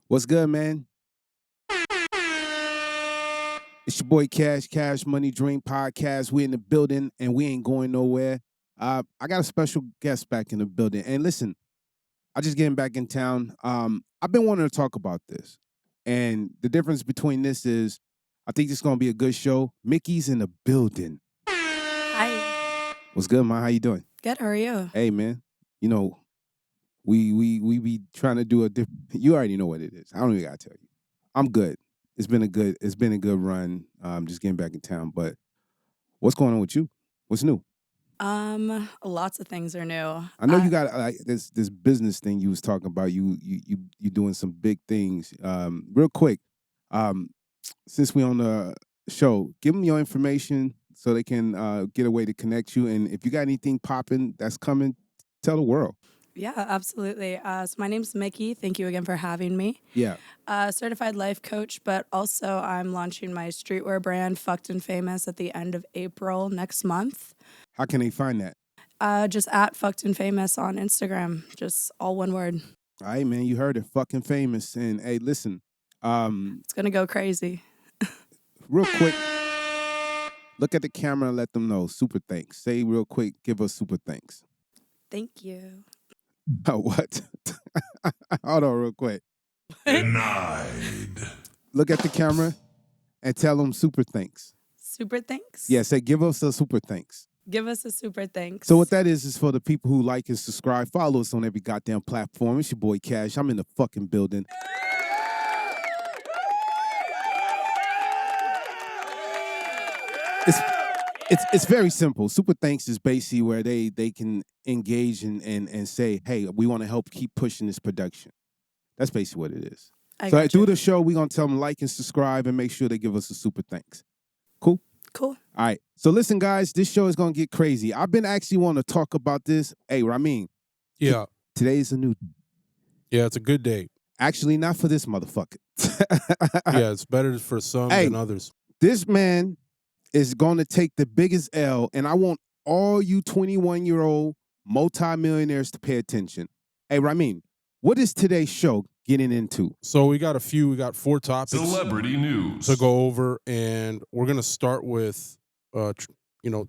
What's good, man? It's your boy Cash Money Dream Podcast. We in the building and we ain't going nowhere. I got a special guest back in the building. And listen, I just getting back in town. I've been wanting to talk about this. And the difference between this is I think this is gonna be a good show. Mickey's in the building. Hi. What's good, man? How you doing? Good. How are you? Hey, man. You know, we be trying to do a different. You already know what it is. I don't even gotta tell you. I'm good. It's been a good run. Just getting back in town. But what's going on with you? What's new? Lots of things are new. I know you got like this business thing you was talking about. You doing some big things. Real quick, since we on the show, give them your information so they can get a way to connect you. And if you got anything popping that's coming, tell the world. Yeah, absolutely. So my name's Mickey. Thank you again for having me. Yeah. Certified life coach, but also I'm launching my streetwear brand, Fucked and Famous, at the end of April next month. How can they find that? Just at Fucked and Famous on Instagram. Just all one word. All right, man. You heard it. Fucking famous. And hey, listen. It's gonna go crazy. Real quick, look at the camera and let them know. Super thanks. Say real quick. Give us super thanks. Thank you. What? Hold on, real quick. Denied. Look at the camera and tell them super thanks. Super thanks? Yeah, say give us a super thanks. Give us a super thanks. So what that is for the people who like and subscribe. Follow us on every goddamn platform. It's your boy Cash. I'm in the fucking building. It's very simple. Super thanks is basically where they can engage and say, hey, we want to help keep pushing this production. That's basically what it is. So through the show, we're going to tell them like and subscribe and make sure they give us a super thanks. Cool? Cool. All right. So listen, guys, this show is going to get crazy. I've been actually wanting to talk about this. Hey, Ramin. Yeah. Today's a new. Yeah, it's a good day. Actually, not for this motherfucker. Yeah, it's better for some than others. This man is going to take the biggest L, and I want all you 21-year-old multimillionaires to pay attention. Hey, Ramin, what is today's show getting into? So we got 4 topics. Celebrity news. To go over, and we're going to start with,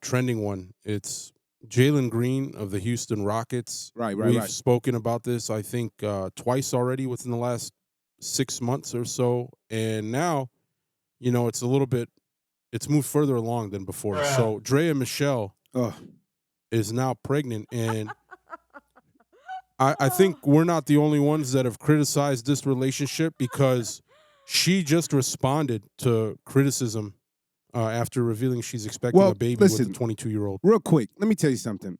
trending one. It's Jalen Green of the Houston Rockets. Right. We've spoken about this, I think, twice already within the last 6 months or so. And now, it's moved further along than before. So Draya Michele is now pregnant, and I think we're not the only ones that have criticized this relationship, because she just responded to criticism after revealing she's expecting a baby with a 22-year-old. Real quick, let me tell you something.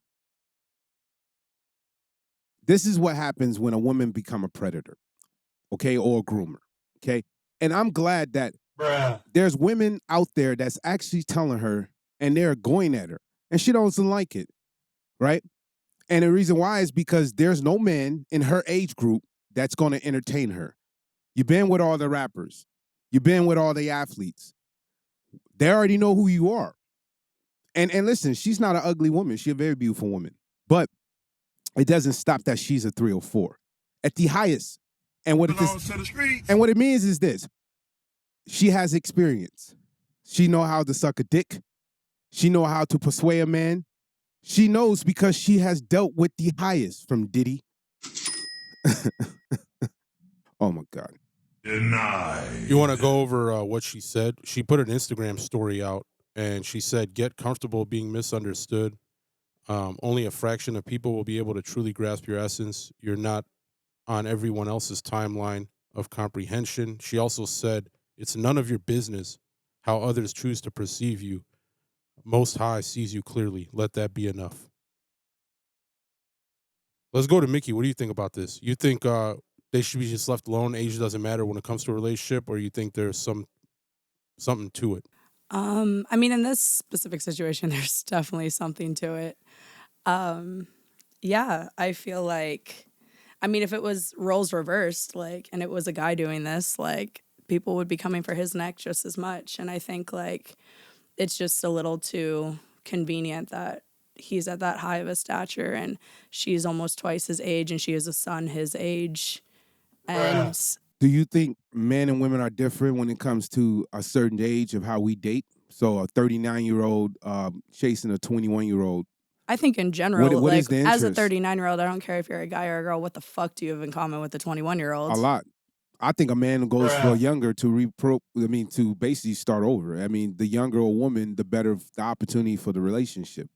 This is what happens when a woman become a predator, okay, or a groomer, okay? And I'm glad that there's women out there that's actually telling her, and they're going at her, and she doesn't like it, right? And the reason why is because there's no man in her age group that's going to entertain her. You've been with all the rappers. You've been with all the athletes. They already know who you are. And listen, she's not an ugly woman. She's a very beautiful woman. But it doesn't stop that she's a 304 at the highest. And what it means is this. She has experience. She know how to suck a dick. She know how to persuade a man. She knows because she has dealt with the highest from Diddy. Oh, my God. Denied. You want to go over what she said? She put an Instagram story out, and she said, "Get comfortable being misunderstood. Only a fraction of people will be able to truly grasp your essence. You're not on everyone else's timeline of comprehension." She also said, "It's none of your business how others choose to perceive you. Most High sees you clearly. Let that be enough." Let's go to Mickey. What do you think about this? You think they should be just left alone? Age doesn't matter when it comes to a relationship, or you think there's something to it? I mean, in this specific situation, there's definitely something to it. Yeah, I feel like, I mean, if it was roles reversed, like, and it was a guy doing this, like, people would be coming for his neck just as much. And I think, like, it's just a little too convenient that he's at that high of a stature and she's almost twice his age and she has a son his age. And Do you think men and women are different when it comes to a certain age of how we date? So a 39-year-old chasing a 21-year-old. I think in general, What like is the as a interest? 39-year-old, I don't care if you're a guy or a girl. What the fuck do you have in common with the 21-year-old? A lot. I think a man goes for younger to basically start over. I mean, the younger a woman, the better the opportunity for the relationship.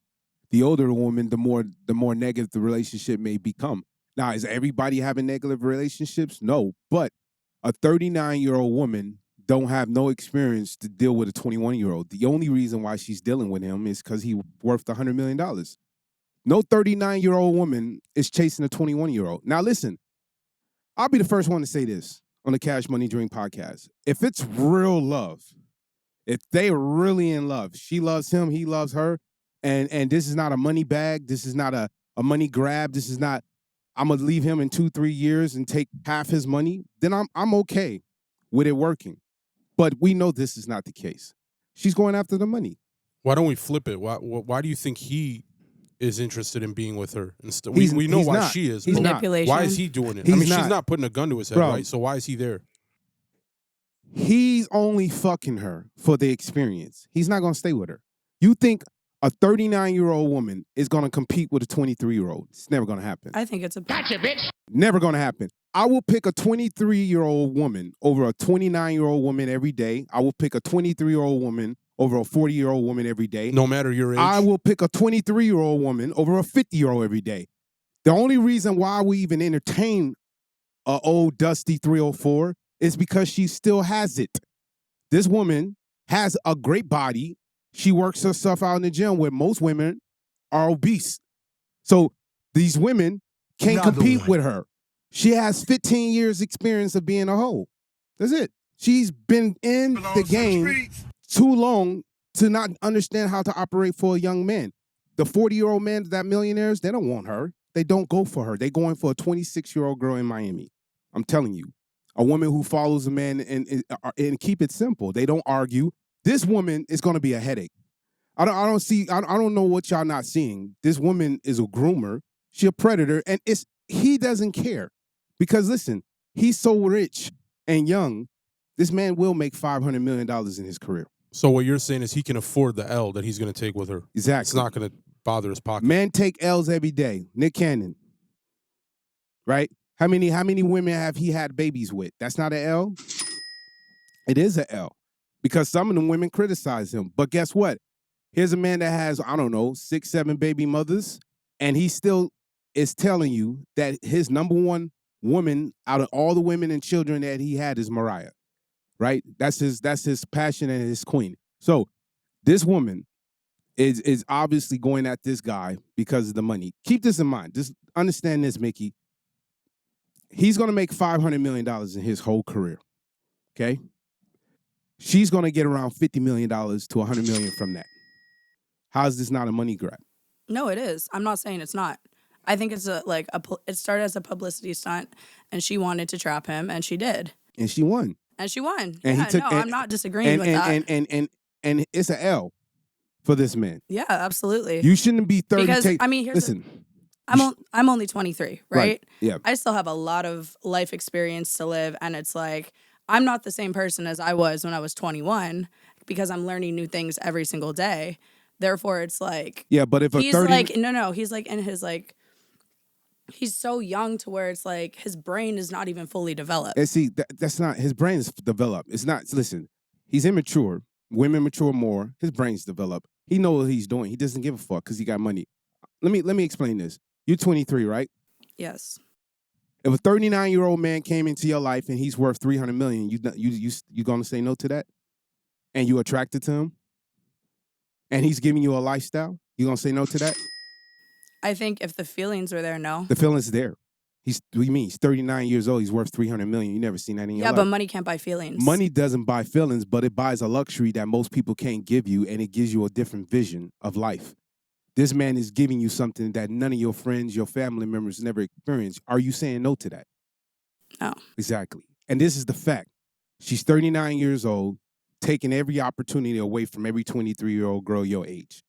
The older the woman, the more negative the relationship may become. Now, is everybody having negative relationships? No, but a 39-year-old woman don't have no experience to deal with a 21-year-old. The only reason why she's dealing with him is because he's worth $100 million. No 39-year-old woman is chasing a 21-year-old. Now, listen, I'll be the first one to say this on the Cash Money Dream podcast. If it's real love, if they are really in love, she loves him, he loves her, and this is not a money bag, this is not a money grab, this is not, I'm gonna leave him in 2-3 years and take half his money, then I'm okay with it working. But we know this is not the case. She's going after the money. Why don't we flip it? Why do you think he is interested in being with her? He's- We know he's why not. she is. He's but not. Manipulation. Why is he doing it? He's I mean, she's not. not putting a gun to his head, Bro. right? So why is he there? He's only fucking her for the experience. He's not gonna stay with her. You think a 39-year-old woman is gonna compete with a 23-year-old? It's never gonna happen. I think it's a Gotcha, bitch. Never gonna happen. I will pick a 23-year-old woman over a 29-year-old woman every day. I will pick a 23-year-old woman over a 40-year-old woman every day. No matter your age. I will pick a 23-year-old woman over a 50-year-old every day. The only reason why we even entertain a old dusty 304 is because she still has it. This woman has a great body. She works herself out in the gym where most women are obese. So these women can't compete with her. She has 15 years experience of being a hoe. That's it. She's been in the game too long to not understand how to operate for a young man. The 40-year-old men that millionaires, they don't want her. They don't go for her. They're going for a 26-year-old girl in Miami. I'm telling you. A woman who follows a man and keep it simple. They don't argue. This woman is going to be a headache. I don't know what y'all not seeing. This woman is a groomer. She a predator, and he doesn't care. Because listen, he's so rich and young, this man will make $500 million in his career. So what you're saying is he can afford the L that he's going to take with her. Exactly. It's not going to bother his pocket. Men take L's every day. Nick Cannon, right? How many women have he had babies with? That's not an L. It is an L. Because some of them women criticize him. But guess what? Here's a man that has, 6, 7 baby mothers, and he still is telling you that his number one woman out of all the women and children that he had is Mariah. Right? That's his passion and his queen. So this woman is obviously going at this guy because of the money. Keep this in mind. Just understand this, Mickey. He's going to make $500 million in his whole career. Okay? She's going to get around $50 million to $100 million from that. How is this not a money grab? No, it is. I'm not saying it's not. I think it's it started as a publicity stunt, and she wanted to trap him, and she did. And she won. And she won. And I'm not disagreeing with that. And it's an L for this man. Yeah, absolutely. You shouldn't be 30. Because listen. I'm only 23, right? Yeah. I still have a lot of life experience to live, and it's like I'm not the same person as I was when I was 21 because I'm learning new things every single day. Therefore, it's like but if he's 30 like he's like in his he's so young to where it's like his brain is not even fully developed. And see, that's not, his brain's developed. It's not, listen, he's immature. Women mature more. His brain's developed. He knows what he's doing. He doesn't give a fuck because he got money. Let me explain this. You're 23, right? Yes. If a 39-year-old man came into your life and he's worth $300 million, you gonna say no to that? And you attracted to him? And he's giving you a lifestyle? You gonna say no to that? I think if the feelings were there, no. The feeling's there. He's 39 years old. He's worth $300 million. You never seen that in your life. Yeah, but money can't buy feelings. Money doesn't buy feelings, but it buys a luxury that most people can't give you, and it gives you a different vision of life. This man is giving you something that none of your friends, your family members never experienced. Are you saying no to that? No. Exactly. And this is the fact. She's 39 years old, taking every opportunity away from every 23-year-old girl your age.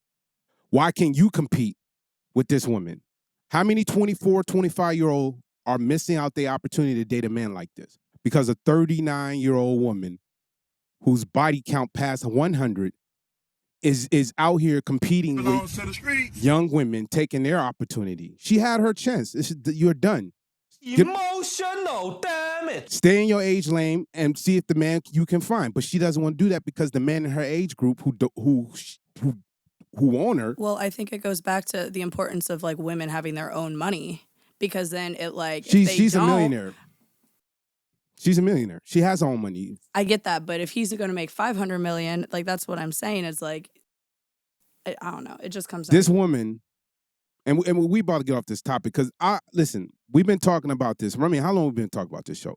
Why can't you compete with this woman? How many 24, 25-year-old are missing out their opportunity to date a man like this? because a 39-year-old woman whose body count past 100 is out here competing with young women taking their opportunity. She had her chance. You're done. Emotional damage. Stay in your age lane and see if the man you can find. But she doesn't want to do that because the men in her age group who own her. Well, I think it goes back to the importance of like women having their own money, because then it like she's a millionaire. She's a millionaire. She has her own money. I get that, but if he's going to make $500 million, like that's what I'm saying. Is like, I don't know. It just comes. This woman, and we about to get off this topic because listen. We've been talking about this. Remy, how long have we been talking about this show?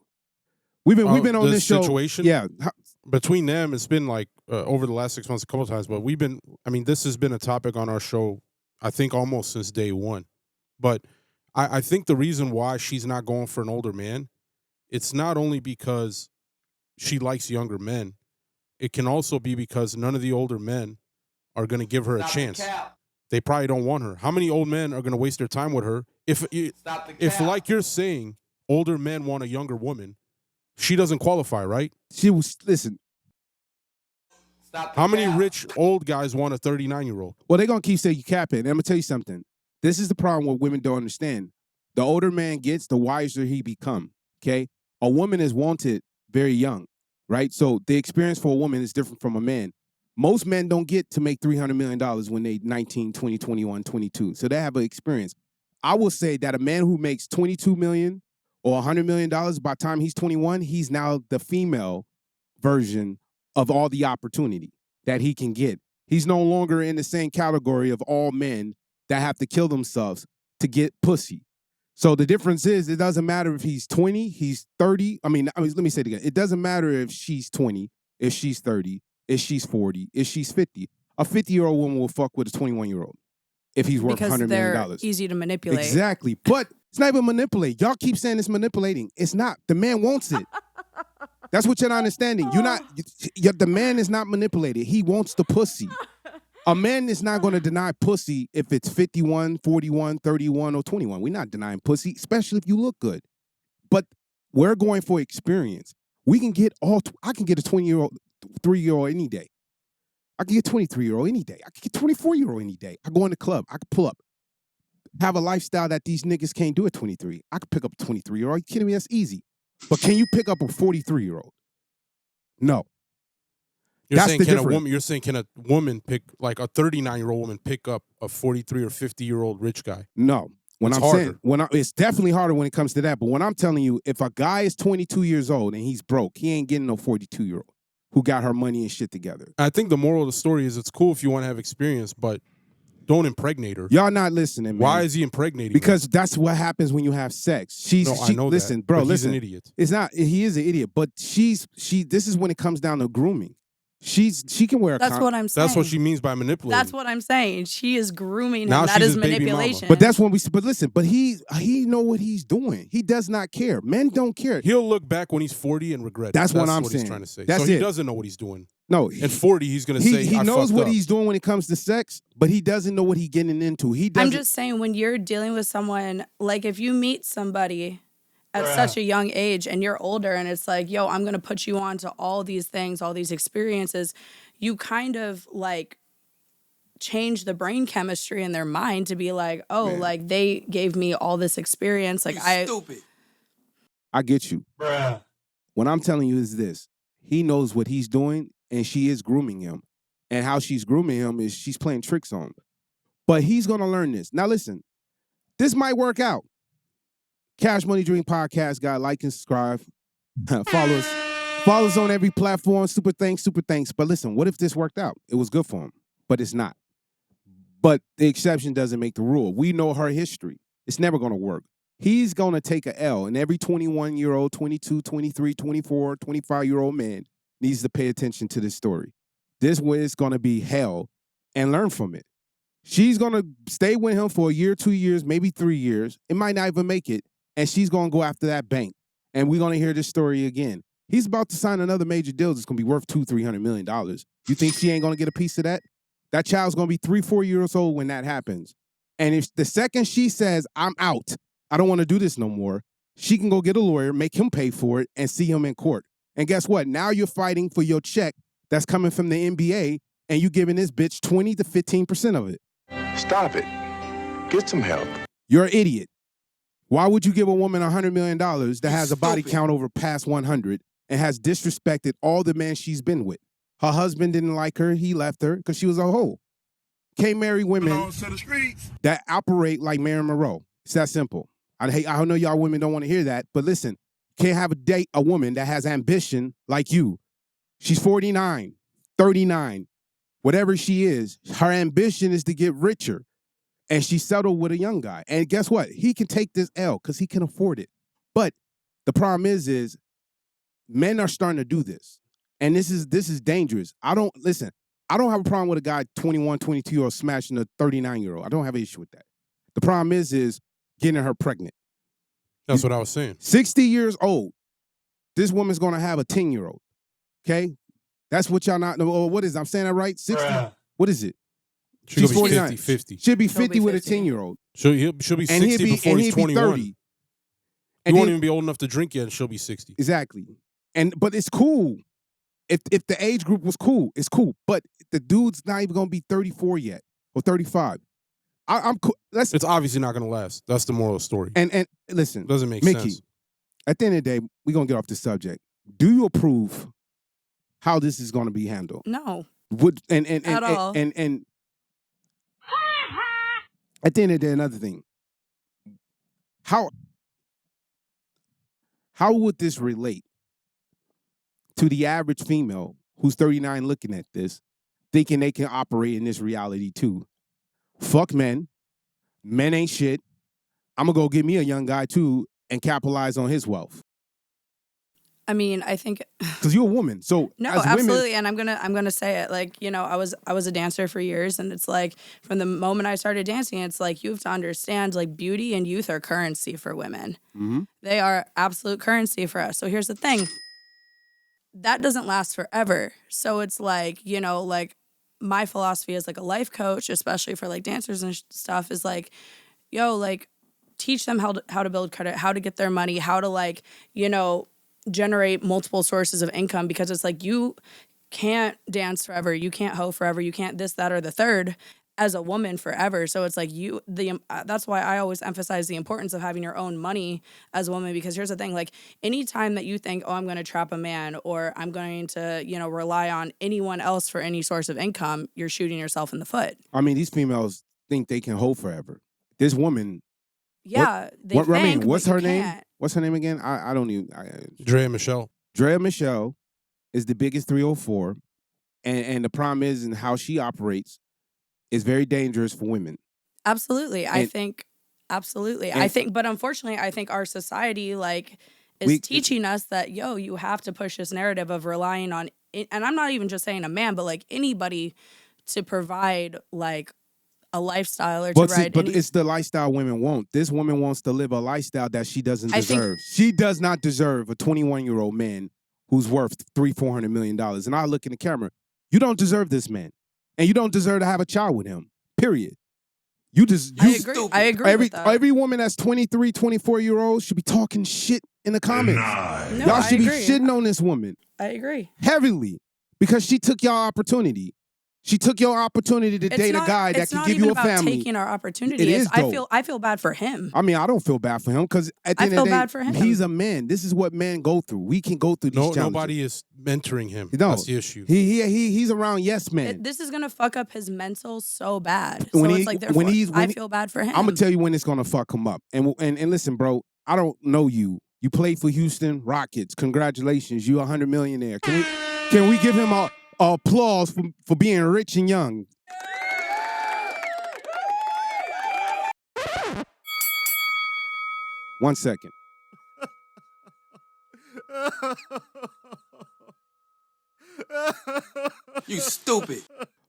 We've been on this show. Situation? Yeah. Between them, it's been like over the last 6 months a couple of times, but this has been a topic on our show, I think almost since day one. But I think the reason why she's not going for an older man, it's not only because she likes younger men. It can also be because none of the older men are going to give her a chance. They probably don't want her. How many old men are going to waste their time with her? If like you're saying, older men want a younger woman, she doesn't qualify, right? Listen. How many rich old guys want a 39-year-old? Well, they're going to keep saying you capping. And I'm going to tell you something. This is the problem what women don't understand. The older man gets, the wiser he become, okay? A woman is wanted very young, right? So the experience for a woman is different from a man. Most men don't get to make $300 million when they 19, 20, 21, 22. So they have an experience. I will say that a man who makes $22 million or $100 million by the time he's 21, he's now the female version of all the opportunity that he can get. He's no longer in the same category of all men that have to kill themselves to get pussy. So the difference is it doesn't matter if he's 20, he's 30. I mean, let me say it again. It doesn't matter if she's 20, if she's 30, if she's 40, if she's 50. A 50-year-old woman will fuck with a 21-year-old if he's worth $100 million. Because they're easy to manipulate. Exactly. But it's not even manipulate. Y'all keep saying it's manipulating. It's not. The man wants it. That's what you're not understanding. The man is not manipulated. He wants the pussy. A man is not going to deny pussy if it's 51, 41, 31, or 21. We're not denying pussy, especially if you look good. But we're going for experience. We can get I can get a 20-year-old, 3-year-old any day. I can get 23-year-old any day. I can get 24-year-old any day. I go in the club. I can pull up. Have a lifestyle that these niggas can't do at 23. I can pick up a 23-year-old. Are you kidding me? That's easy. But can you pick up a 43-year-old? No. You're That's saying the can difference. a woman? You're saying can a woman pick, like a 39-year-old woman pick up a 43 or 50-year-old rich guy? No. It's harder. It's definitely harder when it comes to that. But when I'm telling you, if a guy is 22 years old and he's broke, he ain't getting no 42-year-old who got her money and shit together. I think the moral of the story is it's cool if you want to have experience, but don't impregnate her. Y'all not listening, man. Why is he impregnating Because her? that's what happens when you have sex. I know listen, that, bro, but listen. he's an idiot. It's not. He is an idiot. But this is when it comes down to grooming. She can wear a That's what I'm saying. That's what she means by manipulating. That's what I'm saying. She is grooming him. Now That she's is his baby manipulation. But that's when but listen, but he know what he's doing. He does not care. Men don't care. He'll look back when he's 40 and regret it. That's what I'm saying. He's trying to say. That's so he it. doesn't know what he's doing. No. At 40, he's going to say, he I knows fucked what up. he's doing when it comes to sex, but he doesn't know what he's getting into. I'm just saying, when you're dealing with someone, like if you meet somebody at such a young age and you're older and it's like, yo, I'm going to put you on to all these things, all these experiences, you kind of like change the brain chemistry in their mind to be like, oh, Man. like they gave me all this experience. Like Stupid. I get you. Bruh. What I'm telling you is this. He knows what he's doing, and she is grooming him. And how she's grooming him is she's playing tricks on him. But he's going to learn this. Now, listen. This might work out. Cash Money Dream Podcast, guy. Like and subscribe. Follow us. Follow us on every platform. Super thanks. But listen, what if this worked out? It was good for him, but it's not. But the exception doesn't make the rule. We know her history. It's never going to work. He's going to take a L, and every 21-year-old, 22, 23, 24, 25-year-old man needs to pay attention to this story. This is going to be hell, and learn from it. She's going to stay with him for a year, 2 years, maybe 3 years. It might not even make it, and she's going to go after that bank, and we're going to hear this story again. He's about to sign another major deal that's going to be worth $200-300 million. You think she ain't going to get a piece of that? That child's going to be 3-4 years old when that happens. And if the second she says, I'm out, I don't want to do this no more, she can go get a lawyer, make him pay for it, and see him in court. And guess what? Now you're fighting for your check that's coming from the NBA, and you giving this bitch 20 to 15% of it. Stop it. Get some help. You're an idiot. Why would you give a woman $100 million that has a body count over past 100 and has disrespected all the men she's been with? Her husband didn't like her. He left her because she was a hoe. Can't marry women that operate like Marilyn Monroe. It's that simple. I know y'all women don't want to hear that, but listen, you can't have a woman that has ambition like you. She's 49, 39, whatever she is. Her ambition is to get richer. And she settled with a young guy. And guess what? He can take this L because he can afford it. But the problem is men are starting to do this. And this is dangerous. I don't have a problem with a guy 21, 22-year-old smashing a 39-year-old. I don't have an issue with that. The problem is getting her pregnant. That's what I was saying. 60 years old. This woman's going to have a 10-year-old. Okay? That's what y'all not know. What is it? I'm saying that right? 60? What is it? She's 49. 50. She'll be 50 with a 10-year-old. She'll be 60 before he's 21. 30. He won't even be old enough to drink yet, and she'll be 60. Exactly. But it's cool. If the age group was cool, it's cool. But the dude's not even going to be 34 yet or 35. I'm cool. It's obviously not going to last. That's the moral of the story. And listen, doesn't make Mickey, sense. At the end of the day, we're going to get off the subject. Do you approve how this is going to be handled? No. At all. And at the end of the day, another thing. How would this relate to the average female who's 39 looking at this, thinking they can operate in this reality too? Fuck men. Men ain't shit. I'm going to go get me a young guy too and capitalize on his wealth. I mean, I think because you're a woman, so no, as absolutely, women, and I'm gonna say it. Like, you know, I was a dancer for years, and it's like from the moment I started dancing, it's like you have to understand, like, beauty and youth are currency for women. Mm-hmm. They are absolute currency for us. So here's the thing: that doesn't last forever. So it's like, you know, like my philosophy as like a life coach, especially for like dancers and stuff, is like, yo, like teach them how to build credit, how to get their money, how to, like, you know, generate multiple sources of income, because it's like you can't dance forever, you can't hoe forever, you can't this, that, or the third as a woman forever. So it's like that's why I always emphasize the importance of having your own money as a woman, because here's the thing, like anytime that you think, oh, I'm going to trap a man or I'm going to, you know, rely on anyone else for any source of income, you're shooting yourself in the foot. I mean, these females think they can hoe forever. This woman, yeah, what's her name? What's her name again? I don't even. Draya Michele. Draya Michele is the biggest 304, and the problem is in how she operates is very dangerous for women. Absolutely, I think, but unfortunately, I think our society is teaching us that, yo, you have to push this narrative of relying on, and I'm not even just saying a man, but like anybody to provide like a lifestyle or to ride. But it's the lifestyle women want. This woman wants to live a lifestyle that she doesn't deserve. She does not deserve a 21-year-old man who's worth $400 million. And I look in the camera. You don't deserve this man, and you don't deserve to have a child with him. Period. I agree with that. Every woman that's 23, 24-year-old should be talking shit in the comments. No, y'all should be shitting on this woman. I agree. Heavily. Because she took y'all opportunity. She took your opportunity to date a guy that can give you a family. It's not even about taking our opportunity. It is, I feel bad for him. I mean, I don't feel bad for him because at the end of the day, bad for him. He's a man. This is what men go through. We can go through these challenges. Nobody is mentoring him. No, that's the issue. He's around yes men. This is gonna fuck up his mental so bad. I feel bad for him. I'm gonna tell you when it's gonna fuck him up. And listen, bro, I don't know you. You played for Houston Rockets. Congratulations, you $100 millionaire. Can we give him a applause for being rich and young? One second. You stupid.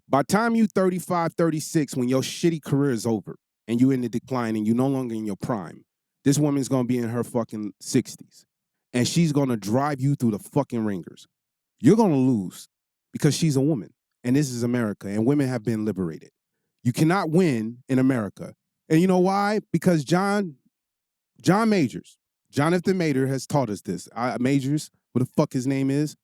By the time you 35, 36, when your shitty career is over and you in the decline and you're no longer in your prime, this woman's going to be in her fucking 60s. And she's going to drive you through the fucking ringers. You're going to lose because she's a woman. And this is America. And women have been liberated. You cannot win in America. And you know why? Because John Majors, Jonathan Mater has taught us this. Majors, what the fuck his name is?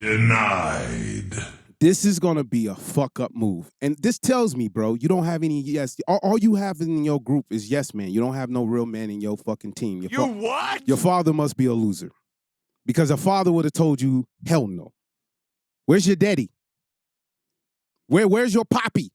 Denied. This is going to be a fuck up move. And this tells me, bro, you don't have any yes. All you have in your group is yes man. You don't have no real man in your fucking team. What? Your father must be a loser. Because a father would have told you, hell no. Where's your daddy? Where's your poppy?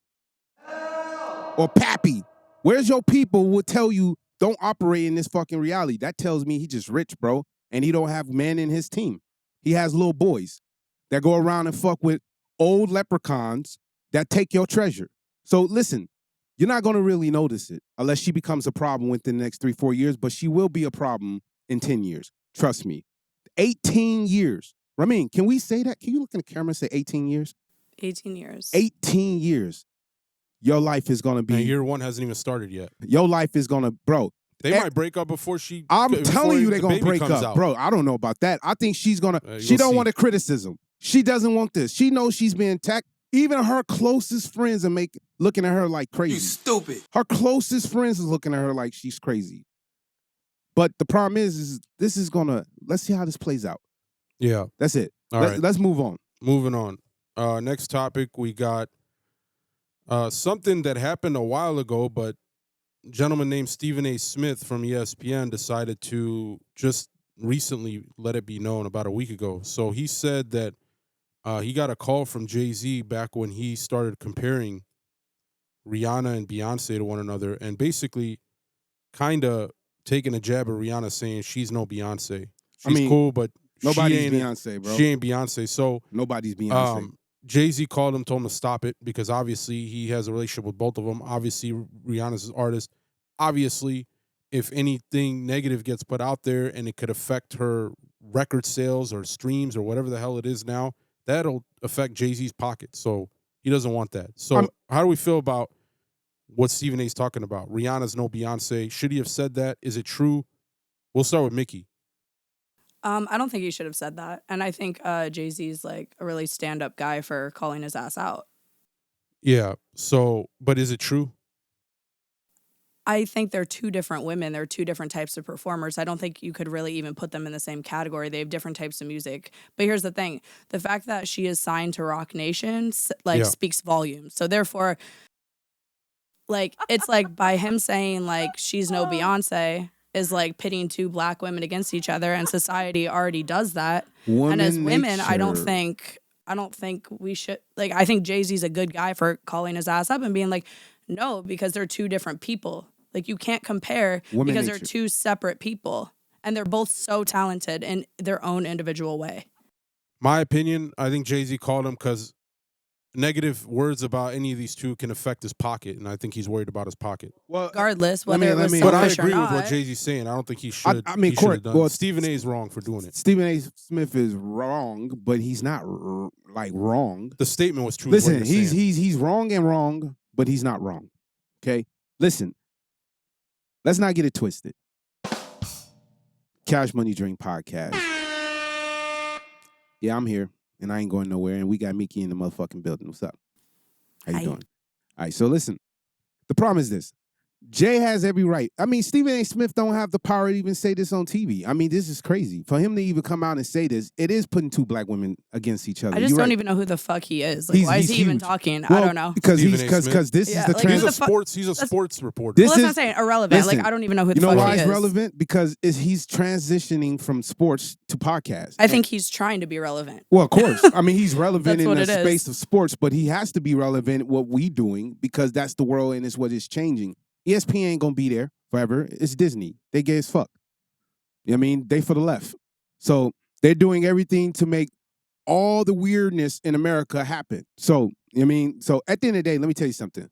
Or pappy? Where's your people would tell you, don't operate in this fucking reality? That tells me he just rich, bro. And he don't have men in his team. He has little boys that go around and fuck with old leprechauns that take your treasure. So listen, you're not going to really notice it unless she becomes a problem within the next 3-4 years, but she will be a problem in 10 years. Trust me. 18 years. Ramin, can we say that? Can you look in the camera and say 18 years? 18 years. 18 years. Your life is going to be... And year one hasn't even started yet. Your life is going to... Bro. They might break up before she... I'm telling you they're going to break up. Out. Bro, I don't know about that. I think she's going to... She don't want a criticism. She doesn't want this. She knows she's being attacked. Even her closest friends are looking at her like crazy. You stupid. Her closest friends is looking at her like she's crazy. But the problem is this is going to... Let's see how this plays out. Yeah. That's it. All right. Let's move on. Moving on. Next topic, we got something that happened a while ago, but a gentleman named Stephen A. Smith from ESPN decided to just recently let it be known about a week ago. So he said that he got a call from Jay-Z back when he started comparing Rihanna and Beyonce to one another and basically kind of taking a jab at Rihanna saying she's no Beyonce. She's cool, but nobody's Beyonce, bro. She ain't Beyonce. So nobody's Beyonce. Jay-Z called him, told him to stop it because obviously he has a relationship with both of them. Obviously, Rihanna's an artist. Obviously, if anything negative gets put out there and it could affect her record sales or streams or whatever the hell it is now, that'll affect Jay-Z's pocket. So he doesn't want that. So how do we feel about what Stephen A's talking about? Rihanna's no Beyonce. Should he have said that? Is it true? We'll start with Mickey. I don't think he should have said that. And I think Jay-Z's like a really stand-up guy for calling his ass out. Yeah. So, but is it true? I think they're two different women. They're two different types of performers. I don't think you could really even put them in the same category. They have different types of music. But here's the thing. The fact that she is signed to Rock Nation, speaks volumes. So therefore, like, it's like by him saying, like, she's no Beyonce is like pitting two black women against each other, and society already does that. And as women, I don't think we should, like, I think Jay-Z's a good guy for calling his ass up and being like, no, because they're two different people. Like, you can't compare because they're two separate people, and they're both so talented in their own individual way. My opinion, I think Jay-Z called him because negative words about any of these two can affect his pocket, and I think he's worried about his pocket. Well, regardless, whether it was but I selfish or agree with not. what Jay-Z's saying. I don't think he should. I mean, Stephen A. is wrong for doing it. Stephen A. Smith is wrong, but he's not wrong. The statement was true. Listen, he's wrong, but he's not wrong. Okay, listen. Let's not get it twisted. Cash Money Drink Podcast. Yeah, I'm here, and I ain't going nowhere, and we got Mickey in the motherfucking building. What's up? How you doing? All right, so listen. The problem is this. Jay has every right. I mean, Stephen A. Smith don't have the power to even say this on TV. I mean, this is crazy. For him to even come out and say this, it is putting two black women against each other. I just don't even know who the fuck he is. Like, why is he even talking? I don't know. Because this is the he's a sports reporter. That's what I'm saying. Irrelevant. Like, I don't even know who the fuck he is. You know why it's relevant? Because he's transitioning from sports to podcast. I think he's trying to be relevant. Well, of course. I mean, he's relevant in the space is. of sports, but he has to be relevant what we doing because that's the world and it's what is changing. ESPN ain't gonna be there forever. It's Disney. They gay as fuck. You know what I mean? They for the left. So they're doing everything to make all the weirdness in America happen. So, you know what I mean? So at the end of the day, let me tell you something.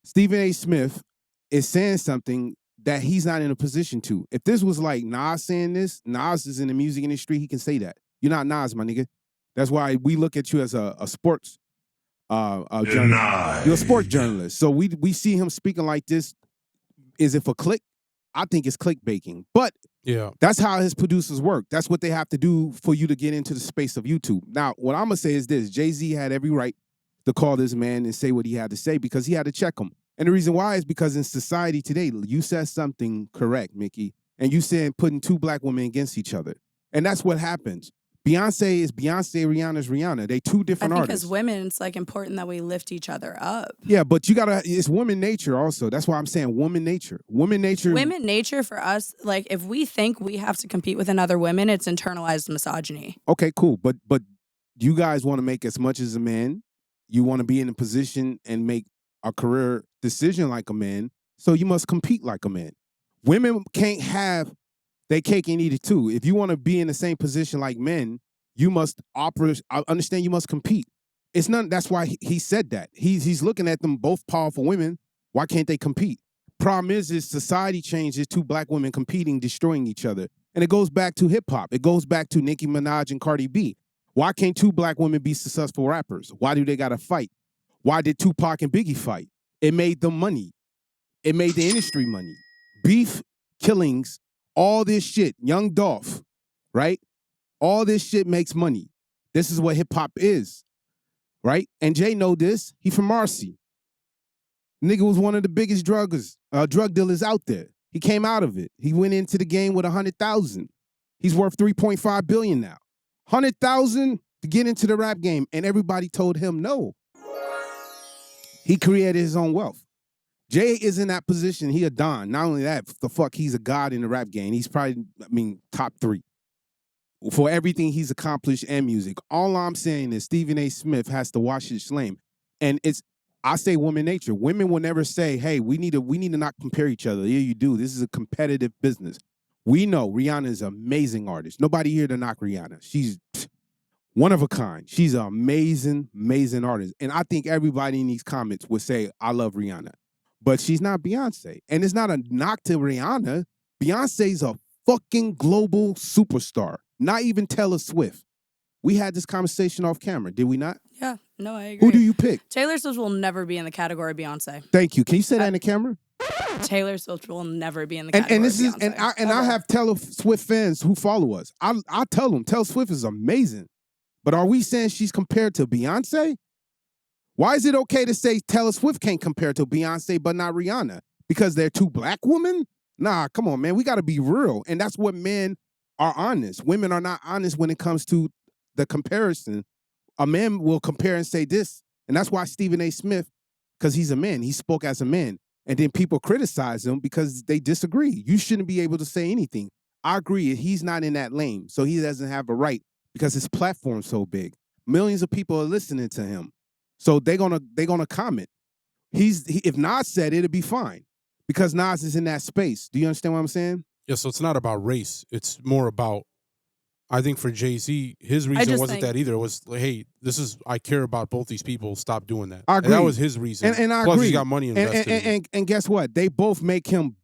Stephen A. Smith is saying something that he's not in a position to. If this was like Nas saying this, Nas is in the music industry, he can say that. You're not Nas, my nigga. That's why we look at you as a sports journalist. You're a sports journalist. So we see him speaking like this. Is it for click? I think it's clickbaiting. But yeah, that's how his producers work. That's what they have to do for you to get into the space of YouTube. Now, what I'm going to say is this. Jay-Z had every right to call this man and say what he had to say because he had to check him. And the reason why is because in society today, you said something correct, Mickey. and you saying putting two black women against each other. And that's what happens. Beyonce is Beyonce, Rihanna's Rihanna. They two I different think artists. as women, it's like important that we lift each other up. Yeah, but it's woman nature also. That's why I'm saying woman nature. Woman nature For us, like if we think we have to compete with another woman, it's internalized misogyny. Okay, cool. But you guys want to make as much as a man. You want to be in a position and make a career decision like a man. So you must compete like a man. Women can't have their cake and eat it too. If you want to be in the same position like men, you must understand you must compete. It's not. That's why he said that. He's looking at them both powerful women. Why can't they compete? Problem is society changes, two black women competing, destroying each other. And it goes back to hip hop. It goes back to Nicki Minaj and Cardi B. Why can't two black women be successful rappers? Why do they got to fight? Why did Tupac and Biggie fight? It made them money. It made the industry money. Beef, killings, all this shit. Young Dolph, right? All this shit makes money. This is what hip hop is, right? And Jay know this. He from Marcy. Nigga was one of the biggest drug dealers out there. He came out of it. He went into the game with 100,000. He's worth 3.5 billion now. 100,000 to get into the rap game, and everybody told him no. He created his own wealth. Jay is in that position. He a don. Not only that, he's a god in the rap game. He's probably, top 3 for everything he's accomplished and music. All I'm saying is Stephen A. Smith has to watch his flame, and I say woman nature. Women will never say, "Hey, we need to not compare each other." Yeah, you do. This is a competitive business. We know Rihanna is an amazing artist. Nobody here to knock Rihanna. She's one of a kind. She's an amazing, amazing artist. And I think everybody in these comments would say, I love Rihanna. But she's not Beyonce. And it's not a knock to Rihanna. Beyonce's a fucking global superstar. Not even Taylor Swift. We had this conversation off camera, did we not? Yeah, no, I agree. Who do you pick? Taylor Swift will never be in the category of Beyonce. Thank you. Can you say that in the camera? Taylor Swift will never be in the category and this of is Beyonce. and I have Taylor Swift fans who follow us. I tell them Taylor Swift is amazing. But are we saying she's compared to Beyonce? Why is it okay to say Taylor Swift can't compare to Beyonce but not Rihanna? Because they're two black women? Nah, come on, man. We got to be real. And that's what men are honest. Women are not honest when it comes to the comparison. A man will compare and say this. And that's why Stephen A. Smith, because he's a man, he spoke as a man. And then people criticize him because they disagree. You shouldn't be able to say anything. I agree. He's not in that lane. So he doesn't have a right because his platform's so big. Millions of people are listening to him. So they're gonna comment. If Nas said it, it'd be fine. Because Nas is in that space. Do you understand what I'm saying? Yeah, so it's not about race. It's more about, I think for Jay-Z, his reason wasn't that either. It was like, hey, I care about both these people. Stop doing that. I agree. And that was his reason. And I Plus, agree. he's got money invested. And guess what? They both make him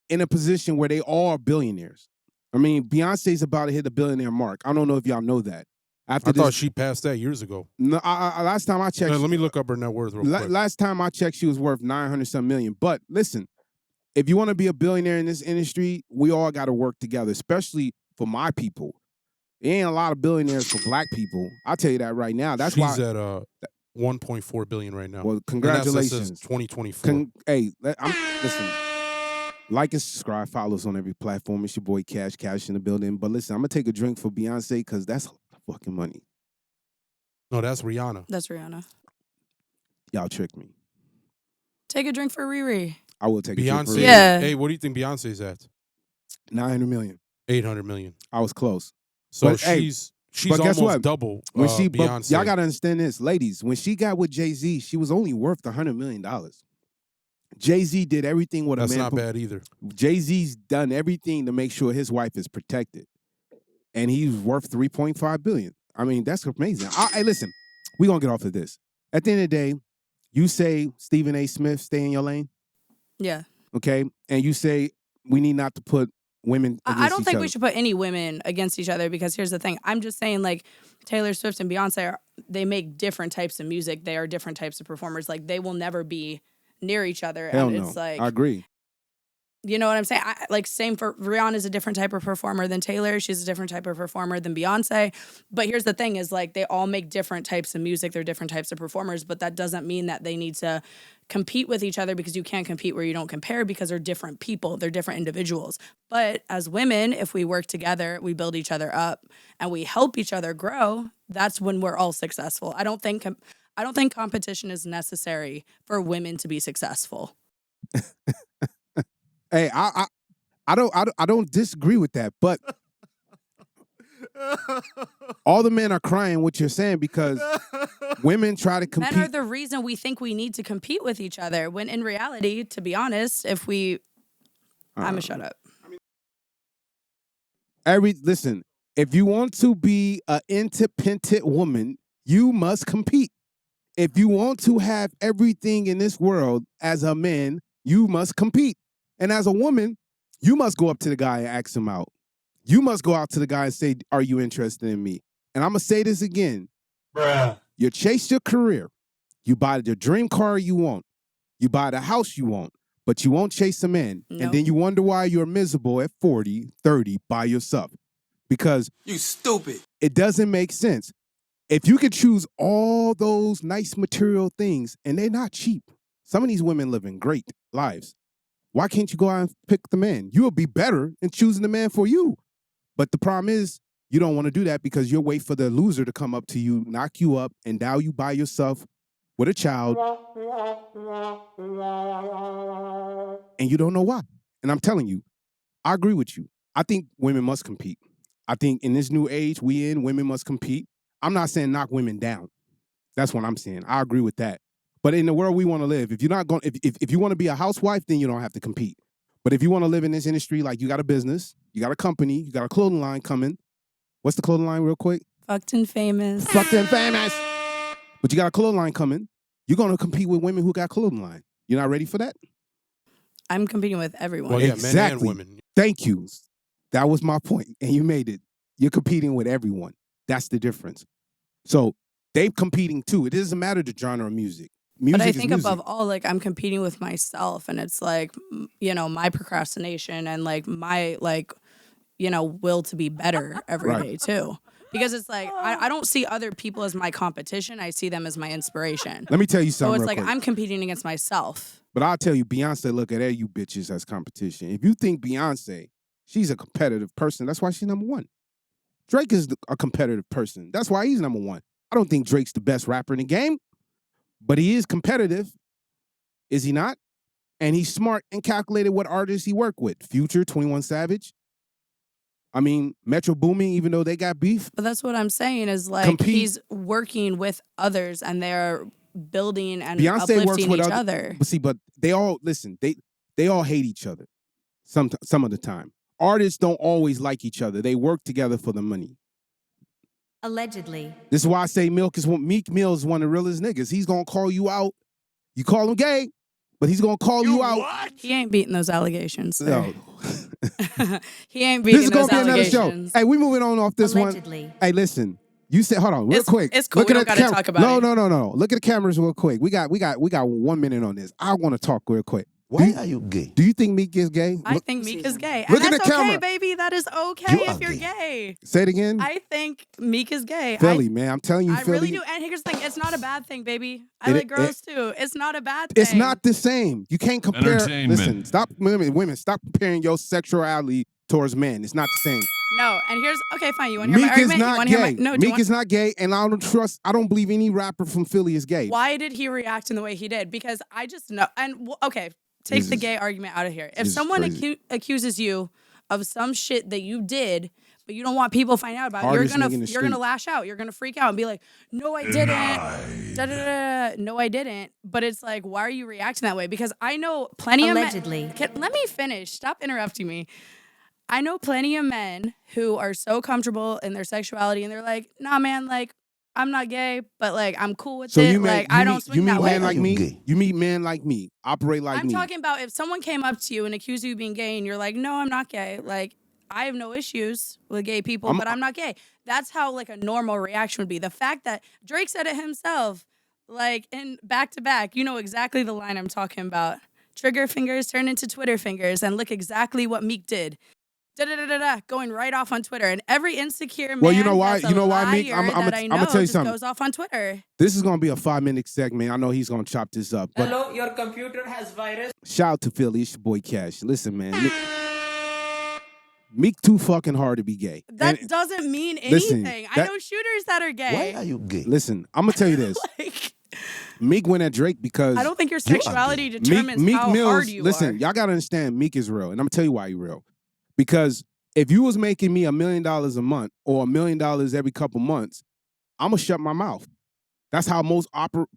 in a position where they all are billionaires. I mean, Beyonce's about to hit the billionaire mark. I don't know if y'all know that. I thought she passed that years ago. No, last time I checked. Let me look up her net worth real quick. Last time I checked, she was worth 900-some million. But listen, if you want to be a billionaire in this industry, we all got to work together, especially for my people. There ain't a lot of billionaires for black people. I'll tell you that right now. That's She's at 1.4 billion right now. Well, congratulations. And that's 2024. Listen. Like and subscribe, follow us on every platform. It's your boy Cash in the building. But listen, I'm gonna take a drink for Beyonce because that's a lot of fucking money. No, that's Rihanna. That's Rihanna. Y'all tricked me. Take a drink for Riri. I will take a drink for Beyonce. Riri. Yeah. Hey, what do you think Beyonce's at? 900 million. 800 million. I was close. So but, she's but guess almost what? double When Beyonce. Y'all gotta understand this, ladies. When she got with Jay-Z, she was only worth $100 million. Jay-Z did everything with a man. That's not bad either. Jay-Z's done everything to make sure his wife is protected. And he's worth $3.5 billion. I mean, that's amazing. Hey, listen, we're going to get off of this. At the end of the day, you say Stephen A. Smith, stay in your lane. Yeah. Okay? And you say we need not to put women against I don't think other. we should put any women against each other because here's the thing. I'm just saying, like, Taylor Swift and Beyonce, they make different types of music. They are different types of performers. Like, they will never be near each other. Hell and no. it's like, I agree. You know what I'm saying? Like, same for Rihanna's a different type of performer than Taylor. She's a different type of performer than Beyonce. But here's the thing is, like, they all make different types of music. They're different types of performers, but that doesn't mean that they need to compete with each other, because you can't compete where you don't compare, because they're different people. They're different individuals. But as women, if we work together, we build each other up and we help each other grow, that's when we're all successful. I don't think competition is necessary for women to be successful. Hey, I don't disagree with that, but all the men are crying what you're saying, because women try to compete. Men are the reason we think we need to compete with each other, when in reality, to be honest, if we... I'm going to shut up. Listen, if you want to be an independent woman, you must compete. If you want to have everything in this world as a man, you must compete. And as a woman, you must go up to the guy and ask him out. You must go out to the guy and say, are you interested in me? And I'm going to say this again. Bruh. You chase your career. You buy the dream car you want. You buy the house you want. But you won't chase a man. No. And then you wonder why you're miserable at 40, 30 by yourself. Because You stupid. it doesn't make sense. If you could choose all those nice material things, and they're not cheap. Some of these women living great lives. Why can't you go out and pick the man? You will be better in choosing the man for you. But the problem is, you don't want to do that, because you'll wait for the loser to come up to you, knock you up, and now you by yourself with a child. And you don't know why. And I'm telling you, I agree with you. I think women must compete. I think in this new age we in, women must compete. I'm not saying knock women down. That's what I'm saying. I agree with that. But in the world we want to live, if you're not going, if you want to be a housewife, then you don't have to compete. But if you want to live in this industry, like you got a business, you got a company, you got a clothing line coming. What's the clothing line real quick? Fucked and famous. Fucked and famous. But you got a clothing line coming. You're going to compete with women who got clothing line. You're not ready for that? I'm competing with everyone. Well, yeah, Exactly. men and women. Thank you. That was my point, and you made it. You're competing with everyone. That's the difference. So they're competing too. It doesn't matter the genre of music. Music But I is think music. above all, like, I'm competing with myself, and it's like, you know, my procrastination and like my, like, you know, will to be better every day too. Because it's like, I don't see other people as my competition. I see them as my inspiration. Let me tell you something So it's real like, quick. I'm competing against myself. But I'll tell you, Beyonce look at you bitches as competition. If you think Beyonce, she's a competitive person, that's why she's number one. Drake is a competitive person. That's why he's number one. I don't think Drake's the best rapper in the game, but he is competitive. Is he not? And he's smart and calculated what artists he work with. Future, 21 Savage. I mean, Metro Boomin, even though they got beef. But that's what I'm saying is, like, Compete. he's working with others and they're building and Beyonce works uplifting with each other. other. But see, but they all, listen, they all hate each other some of the time. Artists don't always like each other. They work together for the money. Allegedly. This is why I say Meek Mill is one of the realest niggas. He's going to call you out. You call him gay, but he's going to call you out. What? He ain't beating those allegations. Sir. No. He ain't This beating is going those to be another show. allegations. Hey, we moving on off this Allegedly. one. Hey, listen. You said, hold on, real quick. It's cool. We don't at the gotta talk about it. No. Look at the cameras real quick. We got 1 minute on this. I want to talk real quick. Why are you gay? Do you think Meek is gay? I think Meek is gay. Look And at that's the okay, camera. baby. That is okay You are if you're gay. gay. Say it again. I think Meek is gay. Philly, man. I'm telling you, I Philly. really do. And here's the thing. It's not a bad thing, baby. I It- like girls too. It's not a bad thing. It's not the same. You can't compare. Entertainment. Listen, stop, women, stop comparing your sexuality towards men. It's not the same. No, and here's, okay, fine. You want to hear my Meek is argument? You not want to hear gay. my, no, do you Meek is not gay, and I don't believe any rapper from Philly is gay. Why did he react in the way he did? Because I just know, and okay, take the Jesus. gay argument out of here. If Jesus someone crazy. accuses you of some shit that you did, but you don't want people to find out about it, Hardest nigga in the you're gonna street. lash out. You're gonna freak out and be like, "No, I didn't." Da, da, da, da. No, I didn't. But it's like, why are you reacting that way? Because I know plenty Allegedly. of men. Let me finish. Stop interrupting me. I know plenty of men who are so comfortable in their sexuality, and they're like, "Nah, man, like, I'm not gay, but like, I'm cool with So it. you Like, I don't swing that way." men like You me. gay. You meet men like me. Operate like I'm me. talking about if someone came up to you and accused you of being gay and you're like, no, I'm not gay. Like, I have no issues with gay people, but I'm not gay. That's how like a normal reaction would be. The fact that Drake said it himself, like in back to back, you know exactly the line I'm talking about. Trigger fingers turn into Twitter fingers, and look exactly what Meek did. Going right off on Twitter, and every insecure man. Well, you know why? That's a You know why, Meek? liar that I know I'm gonna tell you just something. goes off on Twitter. This is gonna be a 5-minute segment. I know he's gonna chop this up. But Hello, your computer has virus. shout out to Philly. It's your boy Cash. Listen, man. Meek too fucking hard to be gay. That doesn't mean anything. Listen, I know shooters that are gay. Why are you gay? Listen, I'm gonna tell you this. Like, Meek went at Drake because I don't think your sexuality determines Meek how Mills, hard you listen, are. y'all gotta understand Meek is real, and I'm gonna tell you why he's real. Because if you was making me $1 million a month or $1 million every couple months, I'm gonna shut my mouth. That's how most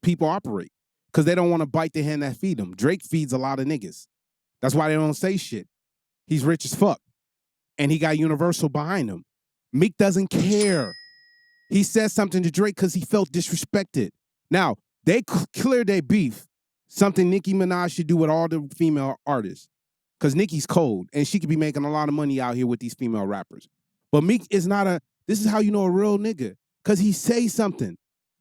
people operate, because they don't want to bite the hand that feed them. Drake feeds a lot of niggas. That's why they don't say shit. He's rich as fuck, and he got Universal behind him. Meek doesn't care. He said something to Drake because he felt disrespected. Now, they cleared their beef, something Nicki Minaj should do with all the female artists. Because Nicki's cold, and she could be making a lot of money out here with these female rappers. But Meek is not this is how you know a real nigga, because he says something.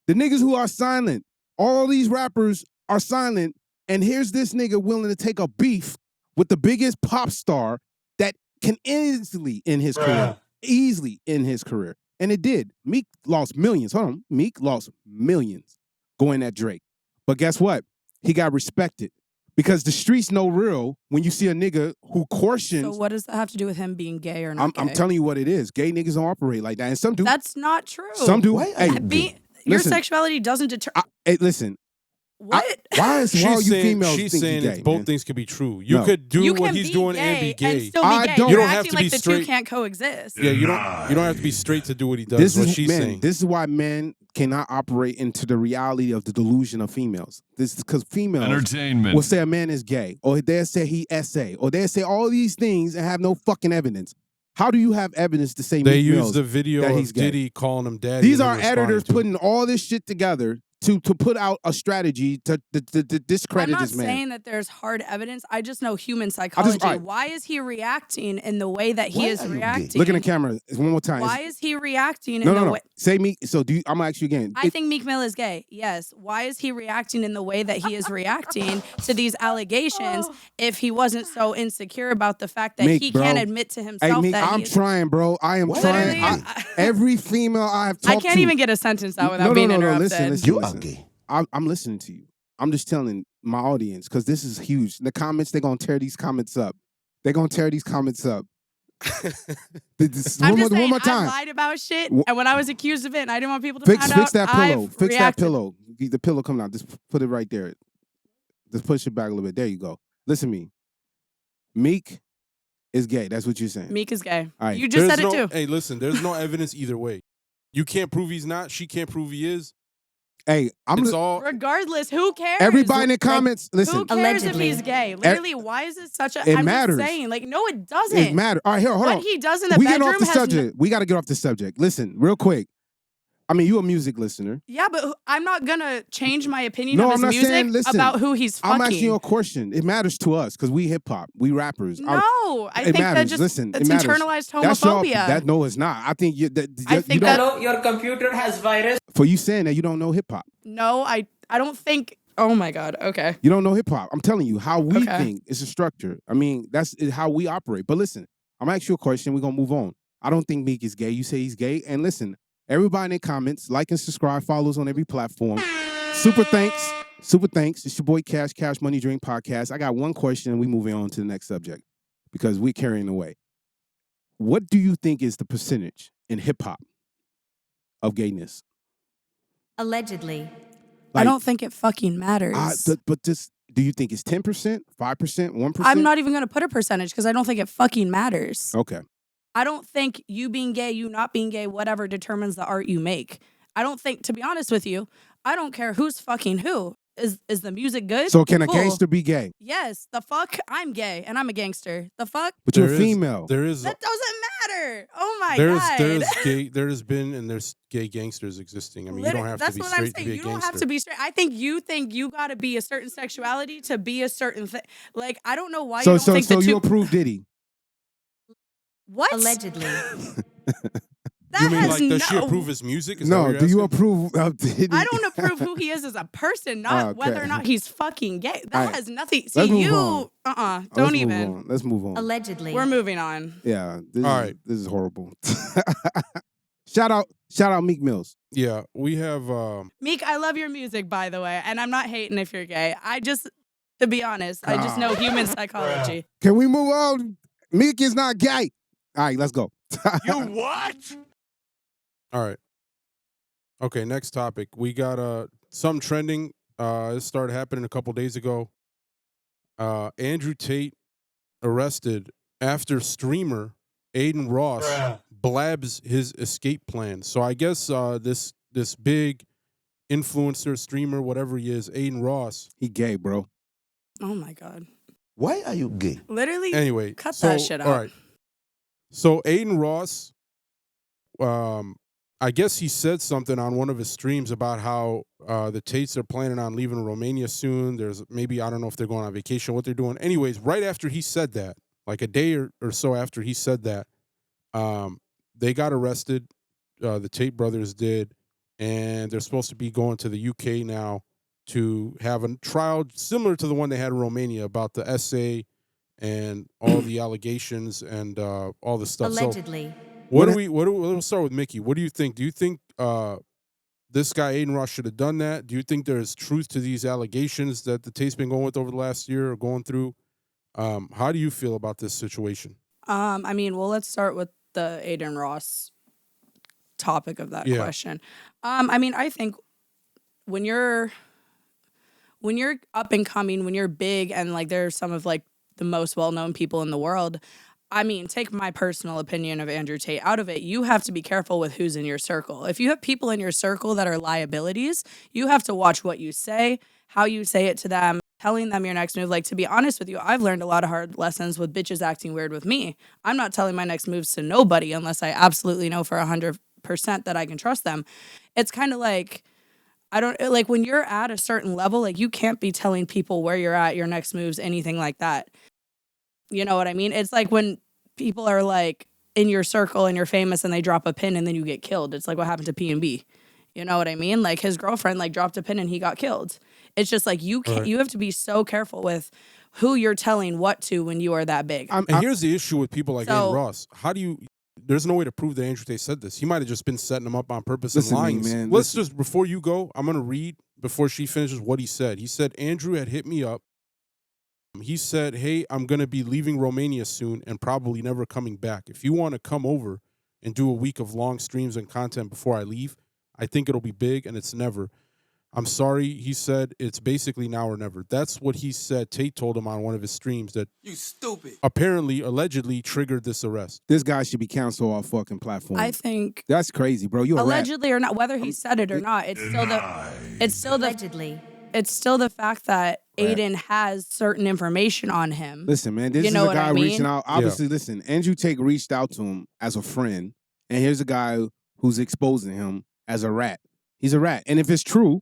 The niggas who are silent, all these rappers are silent, and here's this nigga willing to take a beef with the biggest pop star that can easily end his career. Easily end his career. And it did. Meek lost millions. Hold on. Meek lost millions going at Drake. But guess what? He got respected. Because the streets know real when you see a nigga who cautions. So what does that have to do with him being gay or not I'm gay? telling you what it is. Gay niggas don't operate like that. And some do. That's not true. Some do. Hey, your listen, sexuality doesn't deter. Hey, listen. What? Why is all you females she's think saying you gay, both man? things could be true. You No. could do You what can he's be doing gay and be gay. and still be I gay. don't- You're You don't have acting to like be the straight. two can't coexist. Yeah, you don't have to be straight to do what he does. This what is she's men. saying. This is why men cannot operate into the reality of the delusion of females. This is because females Entertainment. will say a man is gay, or they'll say he SA, or they'll say all these things and have no fucking evidence. How do you have evidence to say They Meek use Mills the video that of he's gay? Diddy calling him daddy. These and are him responding editors to it. putting all this shit together to put out a strategy to discredit I'm not this man. saying that there's hard evidence. I just know human psychology. all right. Why is he reacting in the way that he is are you gay? reacting? Look in the camera one more time. Why is he reacting in No, the no, no. way? Say me. So do you, I'm gonna ask you again. I think Meek Mill is gay. Yes. Why is he reacting in the way that he is reacting to these allegations if he wasn't so insecure about the fact that Meek, he bro. can't admit to Hey, himself Meek, that I'm he is. trying, bro. I am trying. Literally, Every female I have I talked can't to. even get a sentence out without no, being no, no, interrupted. Listen. You are gay. I'm listening to you. I'm just telling my audience because this is huge. The comments, they're gonna tear these comments up. They're gonna tear these comments up. I'm one just saying, more time. I lied about shit, Wh- and when I was accused of it, and I didn't want people to Fix find out. that pillow. I've Fix that reacted. pillow. The pillow coming out. Just put it right there. Just push it back a little bit. There you go. Listen to me. Meek is gay. That's what you're saying. Meek is gay. All right. You just said it too. Hey, listen, there's no evidence either way. You can't prove he's not. She can't prove he is. Hey, It's all. Regardless, who cares? everybody in the comments. Who Listen, cares Allegedly. if he's gay? Literally, why is it such a? It I'm matters. just saying, like, no, it doesn't. it matters. All right, here, hold what on. he does in the We get bedroom off the has subject. We got to get off the subject. Listen, real quick. I mean, you a music listener. Yeah, but I'm not gonna change my opinion No, of I'm his not music saying. Listen, about who he's fucking. I'm asking you a question. It matters to us because we hip hop, we rappers. No, I it think matters. that just Listen, it's it matters. internalized That's your- homophobia. that no, it's not. I think you. I you think don't, Hello, your computer has virus. for you saying that you don't know hip hop. No, I don't think. Oh my god. Okay. You don't know hip hop. I'm telling you how we Okay. think. It's a structure. I mean, that's how we operate. But listen, I'm gonna ask you a question. We're gonna move on. I don't think Meek is gay. You say he's gay, and listen, everybody in the comments, like and subscribe, follows on every platform. Super thanks. Super thanks. It's your boy Cash Money Drink Podcast. I got one question, and we moving on to the next subject because we're carrying away. What do you think is the percentage in hip hop of gayness? Allegedly. I Like, don't think it fucking matters. But just, do you think it's 10%, 5%, 1%? I'm not even gonna put a percentage because I don't think it fucking matters. Okay. I don't think you being gay, you not being gay, whatever determines the art you make. I don't think, to be honest with you, I don't care who's fucking who. Is the music good? So can a Cool. gangster be gay? Yes. The fuck? I'm gay and I'm a gangster. The fuck? But you're There a is- female. There is. That doesn't matter. Oh my There's god. there's been and there's gay gangsters existing. I mean, you don't have to That's be what I'm straight to saying. be a You gangster. don't have to be straight. I think you got to be a certain sexuality to be a certain thing. Like, I don't know why you So don't think so the you two. approve Diddy? What? Allegedly. You mean has like does she no- approve his music? Is that No, what you're do you asking? approve of Diddy? I don't approve who he is as a person, not Okay. whether or not he's fucking gay. That Alright, has nothing. let's See, move you, on. don't Let's even. move on. Let's move on. Allegedly. We're moving on. Yeah, this All is right. this is horrible. shout out Meek Mills. Yeah, we have Meek, I love your music, by the way, and I'm not hating if you're gay. To be honest, I just know human psychology. Can we move on? Meek is not gay. All right, let's go. You what? all right. Okay, next topic. We got something trending. It started happening a couple days ago. Andrew Tate arrested after streamer Aiden Ross blabs his escape plan. So I guess this big influencer, streamer, whatever he is, Aiden Ross. He gay, bro. Oh my God. Why are you gay? Literally, Anyway, cut so, that shit out. All right. So Aiden Ross, I guess he said something on one of his streams about how the Tates are planning on leaving Romania soon. There's maybe, I don't know if they're going on vacation, what they're doing. Anyways, right after he said that, like a day or so after he said that, they got arrested. The Tate brothers did, and they're supposed to be going to the UK now to have a trial similar to the one they had in Romania about the essay and all the allegations and all the stuff. Allegedly. So we'll start with Mickey. What do you think? Do you think this guy Aiden Ross should have done that? Do you think there's truth to these allegations that the Tate's been going with over the last year or going through? How do you feel about this situation? I mean, well, let's start with the Aiden Ross topic of that question. I mean, I think when you're up and coming, when you're big, and like there's some of like the most well-known people in the world. I mean, take my personal opinion of Andrew Tate out of it. You have to be careful with who's in your circle. If you have people in your circle that are liabilities, you have to watch what you say, how you say it to them, telling them your next move. Like, to be honest with you, I've learned a lot of hard lessons with bitches acting weird with me. I'm not telling my next moves to nobody unless I absolutely know for 100% that I can trust them. It's kind of like, I don't, like, when you're at a certain level, like, you can't be telling people where you're at, your next moves, anything like that. You know what I mean? It's like when people are like in your circle and you're famous and they drop a pin and then you get killed. It's like what happened to P&B. You know what I mean? Like his girlfriend like dropped a pin and he got killed. It's just like you can't. Right. You have to be so careful with who you're telling what to when you are that big. And here's the issue with people like Aiden Ross. How do you? There's no way to prove that Andrew Tate said this. He might have just been setting them up on purpose and lying. Man, Let's just, before you go, I'm going to read before she finishes what he said. He said, Andrew had hit me up. He said, hey, I'm going to be leaving Romania soon and probably never coming back. If you want to come over and do a week of long streams and content before I leave, I think it'll be big, and it's never. I'm sorry, he said, it's basically now or never. That's what he said. Tate told him on one of his streams that you stupid. Apparently, allegedly triggered this arrest. This guy should be canceled off fucking platform. I think that's crazy, bro. You allegedly or not, whether he said it or not, it's still allegedly. It's still the fact that Aiden has certain information on him. Listen, man, this is a guy reaching out. Obviously, listen, Andrew Tate reached out to him as a friend, and here's a guy who's exposing him as a rat. He's a rat, and if it's true,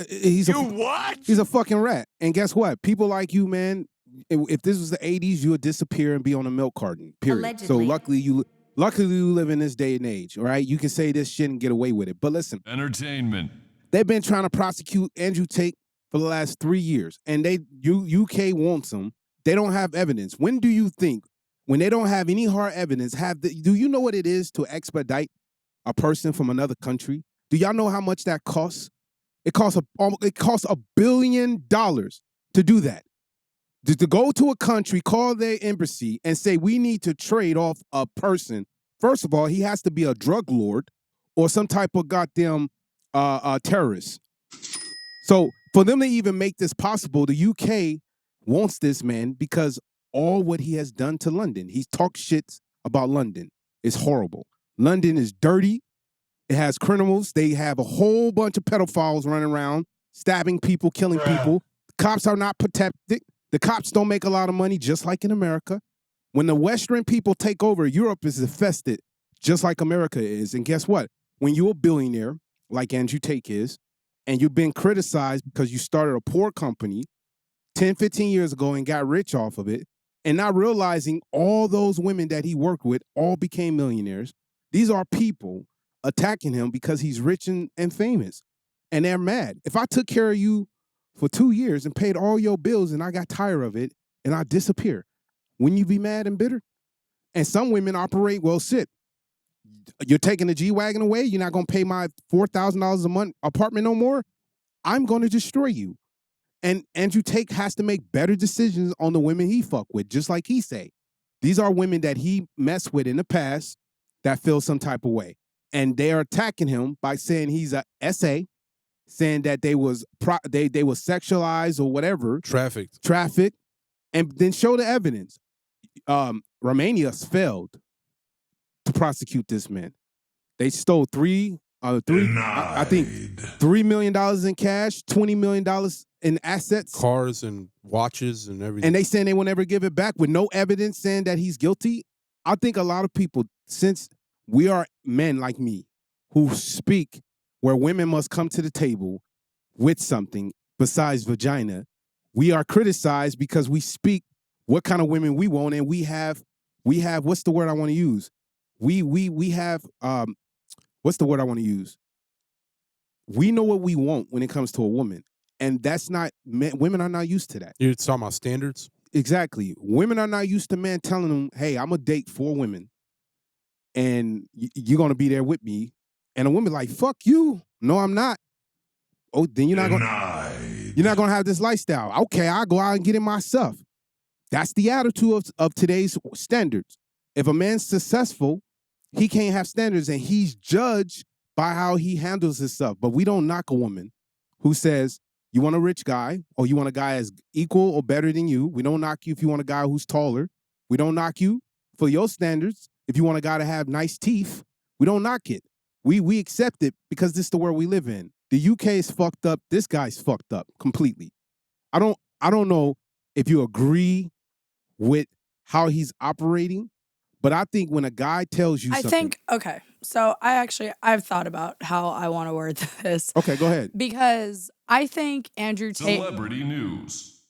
he's a fucking rat. And guess what? People like you, man. If this was the '80s, you would disappear and be on a milk carton. Period. Allegedly. So luckily you live in this day and age. All right, you can say this shit and get away with it. But listen, Entertainment. They've been trying to prosecute Andrew Tate for the last 3 years, and UK wants them. They don't have evidence. When do you think, when they don't have any hard evidence, do you know what it is to expedite a person from another country? Do y'all know how much that costs? It costs $1 billion to do that. To go to a country, call their embassy, and say we need to trade off a person. First of all, he has to be a drug lord or some type of goddamn terrorist. So for them to even make this possible, the UK wants this man because all what he has done to London. He's talked shit about London. It's horrible. London is dirty. It has criminals. They have a whole bunch of pedophiles running around, stabbing people, killing people. Cops are not protected. The cops don't make a lot of money, just like in America. When the Western people take over, Europe is infested, just like America is. And guess what? When you're a billionaire, like Andrew Tate is, and you've been criticized because you started a poor company 10, 15 years ago and got rich off of it, and not realizing all those women that he worked with all became millionaires. These are people attacking him because he's rich and famous. And they're mad. If I took care of you for 2 years and paid all your bills and I got tired of it and I disappear, wouldn't you be mad and bitter? And some women operate, well, shit, you're taking the G-Wagon away? You're not going to pay my $4,000 a month apartment no more? I'm going to destroy you. And Andrew Tate has to make better decisions on the women he fuck with, just like he say. These are women that he messed with in the past that feel some type of way. And they are attacking him by saying he's a SA, saying that they was sexualized or whatever. Trafficked. And then show the evidence. Romania failed to prosecute this man. They stole $3 million in cash, $20 million in assets. Cars and watches and everything. And they saying they will never give it back with no evidence saying that he's guilty. I think a lot of people, since we are men like me who speak where women must come to the table with something besides vagina, we are criticized because we speak what kind of women we want, and we have what's the word I want to use? We have what's the word I want to use? We know what we want when it comes to a woman, and that's not women are not used to that. You're talking about standards? Exactly. Women are not used to men telling them, "Hey, I'm gonna date 4 women, and you're gonna be there with me." And a woman like, "Fuck you! No, I'm not." Oh, then you're not gonna have this lifestyle. Okay, I'll go out and get it myself. That's the attitude of today's standards. If a man's successful, he can't have standards, and he's judged by how he handles himself. But we don't knock a woman who says, you want a rich guy, or you want a guy as equal or better than you. We don't knock you if you want a guy who's taller. We don't knock you for your standards. If you want a guy to have nice teeth, we don't knock it. We accept it because this is the world we live in. The UK is fucked up. This guy's fucked up completely. I don't know if you agree with how he's operating, but I think when a guy tells you something... Okay, so I've thought about how I want to word this. Okay, go ahead. Because I think Andrew Tate... Celebrity news.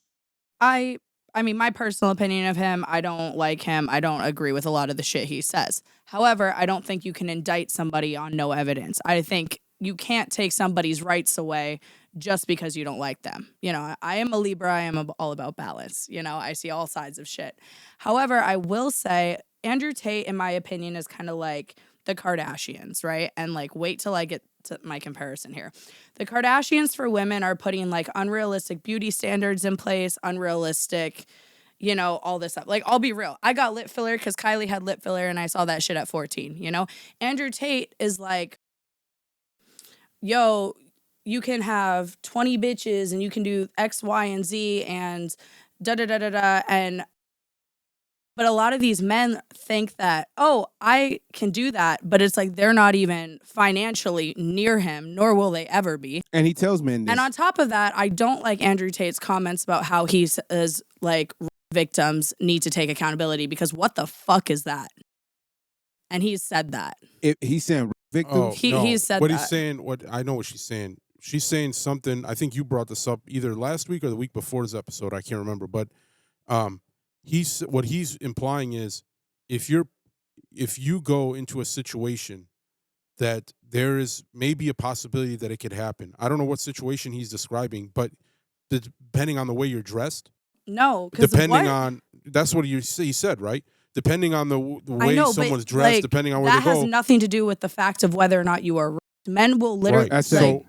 I mean, my personal opinion of him, I don't like him. I don't agree with a lot of the shit he says. However, I don't think you can indict somebody on no evidence. I think you can't take somebody's rights away just because you don't like them. You know, I am a Libra. I am all about balance. You know, I see all sides of shit. However, I will say Andrew Tate, in my opinion, is kind of like the Kardashians, right? And like, wait till I get to my comparison here. The Kardashians for women are putting like unrealistic beauty standards in place, unrealistic, you know, all this stuff. Like, I'll be real. I got lip filler because Kylie had lip filler and I saw that shit at 14, you know? Andrew Tate is like, yo, you can have 20 bitches and you can do X, Y, and Z and da-da-da-da-da. But a lot of these men think that, oh, I can do that. But it's like they're not even financially near him, nor will they ever be. And he tells men this. And on top of that, I don't like Andrew Tate's comments about how he says, like, victims need to take accountability, because what the fuck is that? And he's said that. He's saying victims? Oh, He's said what that. he's saying, I know what she's saying. She's saying something, I think you brought this up either last week or the week before this episode, I can't remember, but what he's implying is if you go into a situation that there is maybe a possibility that it could happen. I don't know what situation he's describing, but depending on the way you're dressed. No, depending on that's what he said, right? Depending on the way someone's dressed, like, depending on where they go. That has nothing to do with the fact of whether or not you are. Men will literally. Right. So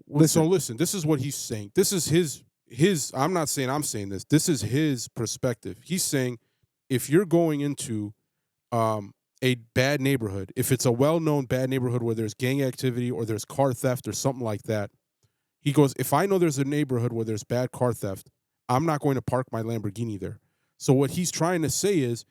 listen. This is what he's saying. This is his. I'm not saying I'm saying this. This is his perspective. He's saying if you're going into a bad neighborhood, if it's a well-known bad neighborhood where there's gang activity or there's car theft or something like that, he goes, if I know there's a neighborhood where there's bad car theft, I'm not going to park my Lamborghini there. So what he's trying to say is,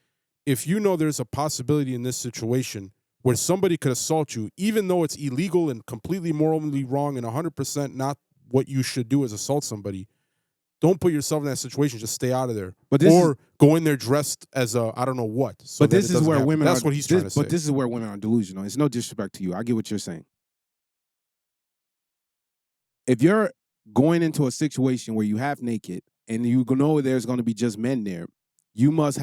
if you know there's a possibility in this situation where somebody could assault you, even though it's illegal and completely morally wrong and 100% not what you should do is assault somebody, don't put yourself in that situation. Just stay out of there. Or go in there dressed as a I don't know what. So but this is where women That's what he's trying to say. But this is where women are delusional. It's no disrespect to you. I get what you're saying. If you're going into a situation where you have naked and you know there's going to be just men there, you must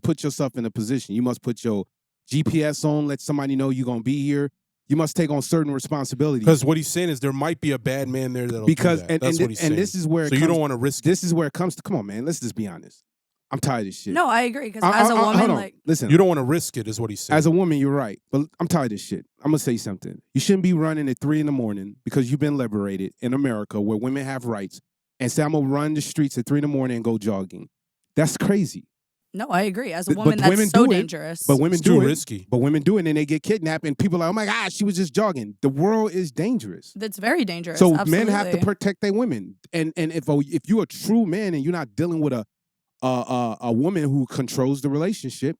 put yourself in a position. You must put your GPS on, let somebody know you're going to be here. You must take on certain responsibilities. Because what he's saying is there might be a bad man there that'll do that. That's what he's saying. And this is where so you don't want to risk this is where it comes to, come on, man, let's just be honest. I'm tired of this shit. No, I agree. Because as a woman, like, listen, you don't want to risk it, is what he's saying. as a woman, you're right. But I'm tired of this shit. I'm going to say something. You shouldn't be running at 3 a.m. because you've been liberated in America where women have rights and say, I'm going to run the streets at 3 a.m. and go jogging. That's crazy. no, I agree. As a woman, But women that's so do it. dangerous. But women It's do too it. risky. But women do it and they get kidnapped and people are like, oh my God, she was just jogging. The world is dangerous. That's very dangerous. So Absolutely. men have to protect their women. And if you're a true man and you're not dealing with a woman who controls the relationship,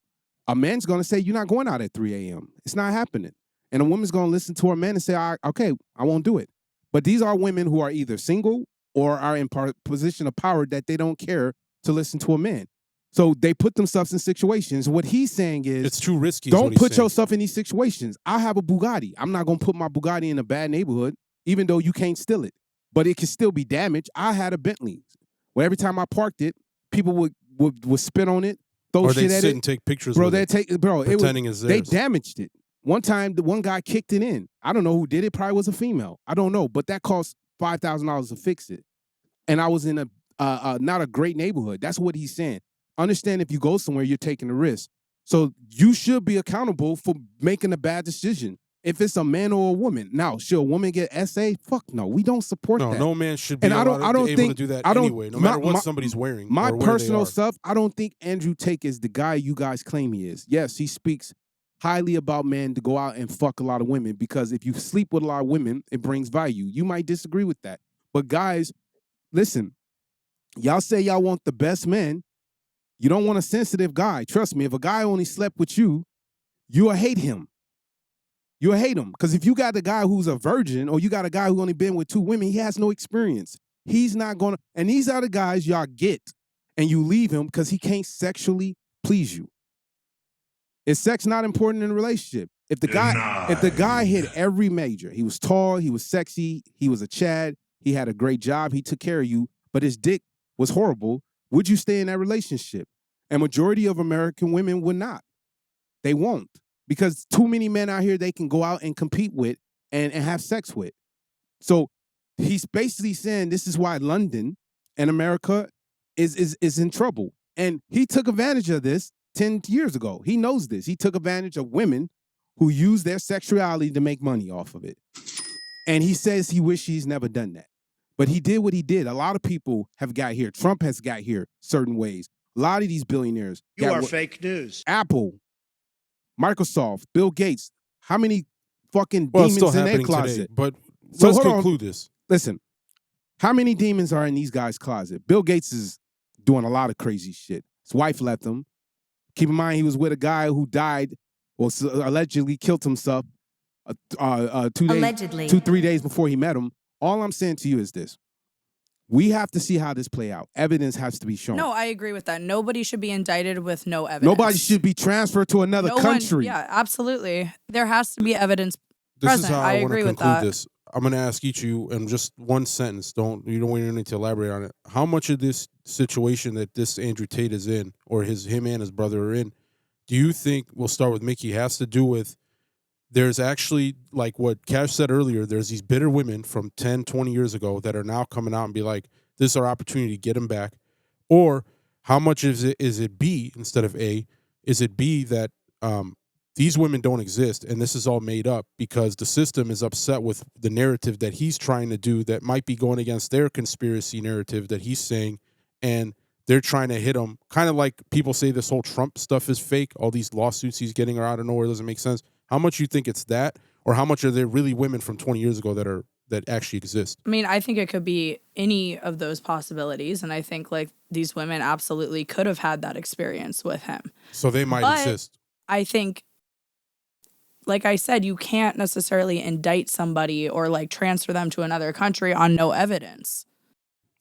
a man's going to say, you're not going out at 3 a.m. It's not happening. And a woman's going to listen to her man and say, okay, I won't do it. But these are women who are either single or are in position of power that they don't care to listen to a man. So they put themselves in situations. What he's saying is, it's too risky. don't put yourself in these situations. I have a Bugatti. I'm not going to put my Bugatti in a bad neighborhood, even though you can't steal it. But it can still be damaged. I had a Bentley. Well, every time I parked it, people would spit on it, throw shit at it. And take pictures Bro, with it, pretending it's they theirs. damaged it. One time, the one guy kicked it in. I don't know who did it. Probably was a female. I don't know. But that cost $5,000 to fix it. And I was in a not a great neighborhood. That's what he's saying. Understand if you go somewhere, you're taking a risk. So you should be accountable for making a bad decision. If it's a man or a woman. Now, should a woman get SA? Fuck no. We don't support that. No man should be And able to do that anyway, no matter what somebody's wearing. My or where personal they are. stuff, I don't think Andrew Tate is the guy you guys claim he is. Yes, he speaks highly about men to go out and fuck a lot of women because if you sleep with a lot of women, it brings value. You might disagree with that. But guys, listen, y'all say y'all want the best men. You don't want a sensitive guy. Trust me, if a guy only slept with you, you'll hate him. You'll hate him. Because if you got a guy who's a virgin or you got a guy who only been with 2 women, he has no experience. He's not going to, and these are the guys y'all get and you leave him because he can't sexually please you. Is sex not important in a relationship? If the guy hit every major, he was tall, he was sexy, he was a Chad, he had a great job, he took care of you, but his dick was horrible, would you stay in that relationship? And majority of American women would not. They won't. Because too many men out here they can go out and compete with and have sex with. So he's basically saying this is why London and America is in trouble. And he took advantage of this 10 years ago. He knows this. He took advantage of women who use their sexuality to make money off of it. And he says he wishes he's never done that. But he did what he did. A lot of people have got here. Trump has got here certain ways. A lot of these billionaires. You are fake news. Apple, Microsoft, Bill Gates. How many fucking demons still in their happening closet? today, but So let's hold on. conclude this. Listen, how many demons are in these guys' closet? Bill Gates is doing a lot of crazy shit. His wife left him. Keep in mind, he was with a guy who died or allegedly killed himself 2-3 days before he met him. All I'm saying to you is this. We have to see how this play out. Evidence has to be shown. No, I agree with that. Nobody should be indicted with no evidence. Nobody should be transferred to another country. Yeah, absolutely. There has to be evidence This present. is how I I want to agree with conclude that. this. I'm going to ask each of you in just one sentence. You don't need to elaborate on it. How much of this situation that this Andrew Tate is in, or him and his brother are in, do you think, we'll start with Mickey, has to do with there's actually, like what Cash said earlier, there's these bitter women from 10, 20 years ago that are now coming out and be like, this is our opportunity to get them back? Or how much is it B instead of A? Is it B that these women don't exist and this is all made up because the system is upset with the narrative that he's trying to do that might be going against their conspiracy narrative that he's saying, and they're trying to hit him, kind of like people say this whole Trump stuff is fake, all these lawsuits he's getting are out of nowhere, doesn't make sense. How much you think it's that, or how much are there really women from 20 years ago that actually exist? I mean, I think it could be any of those possibilities, and I think like these women absolutely could have had that experience with him. So they might exist. I think, like I said, you can't necessarily indict somebody or like transfer them to another country on no evidence.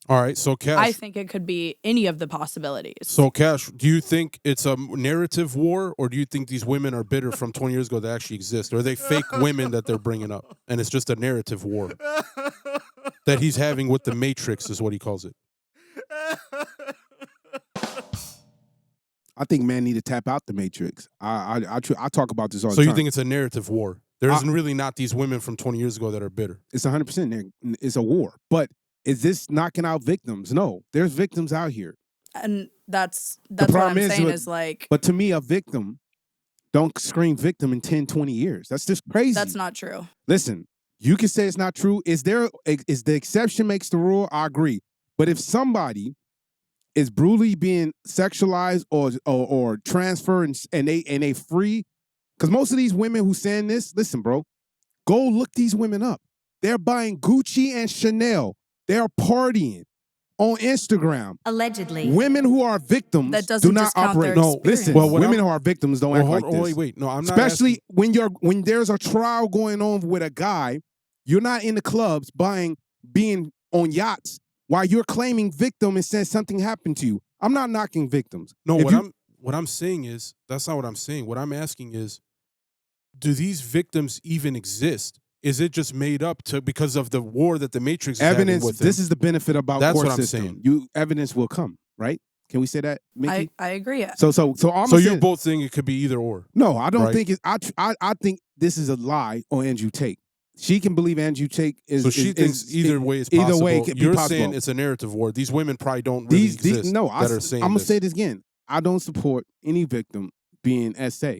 All right, so Cash. I think it could be any of the possibilities. So Cash, do you think it's a narrative war, or do you think these women are bitter from 20 years ago that actually exist? Or are they fake women that they're bringing up, and it's just a narrative war that he's having with the Matrix, is what he calls it? I think men need to tap out the Matrix. I talk about this all the So time. you think it's a narrative war? There's really not these women from 20 years ago that are bitter. It's 100% there. It's a war. But is this knocking out victims? No. There's victims out here. And that's what I'm saying is like. But to me, a victim don't scream victim in 10, 20 years. That's just crazy. That's not true. Listen, you can say it's not true. Is the exception makes the rule? I agree. But if somebody is brutally being sexualized or transferred and they free, because most of these women who saying this, listen, bro, go look these women up. They're buying Gucci and Chanel. They're partying on Instagram. Allegedly. Women who are victims That doesn't do not discount operate. their No, listen. experience. Women who are victims don't act like this. Wait. No, I'm not. Especially when there's a trial going on with a guy, you're not in the clubs being on yachts while you're claiming victim and saying something happened to you. I'm not knocking victims. No, what I'm saying is that's not what I'm saying. What I'm asking is, do these victims even exist? Is it just made up because of the war that the Matrix is evidence? Having with them? This is the benefit about That's court what I'm system. saying. Evidence will come, right? Can we say that, Mickey? I agree. So you're both saying it could be either or. No, I don't right? think it. I think this is a lie on Andrew Tate. She can believe Andrew Tate is. So she thinks either way is possible. Either way, it could be You're possible. saying it's a narrative war. These women probably don't really exist. No, that are saying I'm gonna this. say this again. I don't support any victim being SA.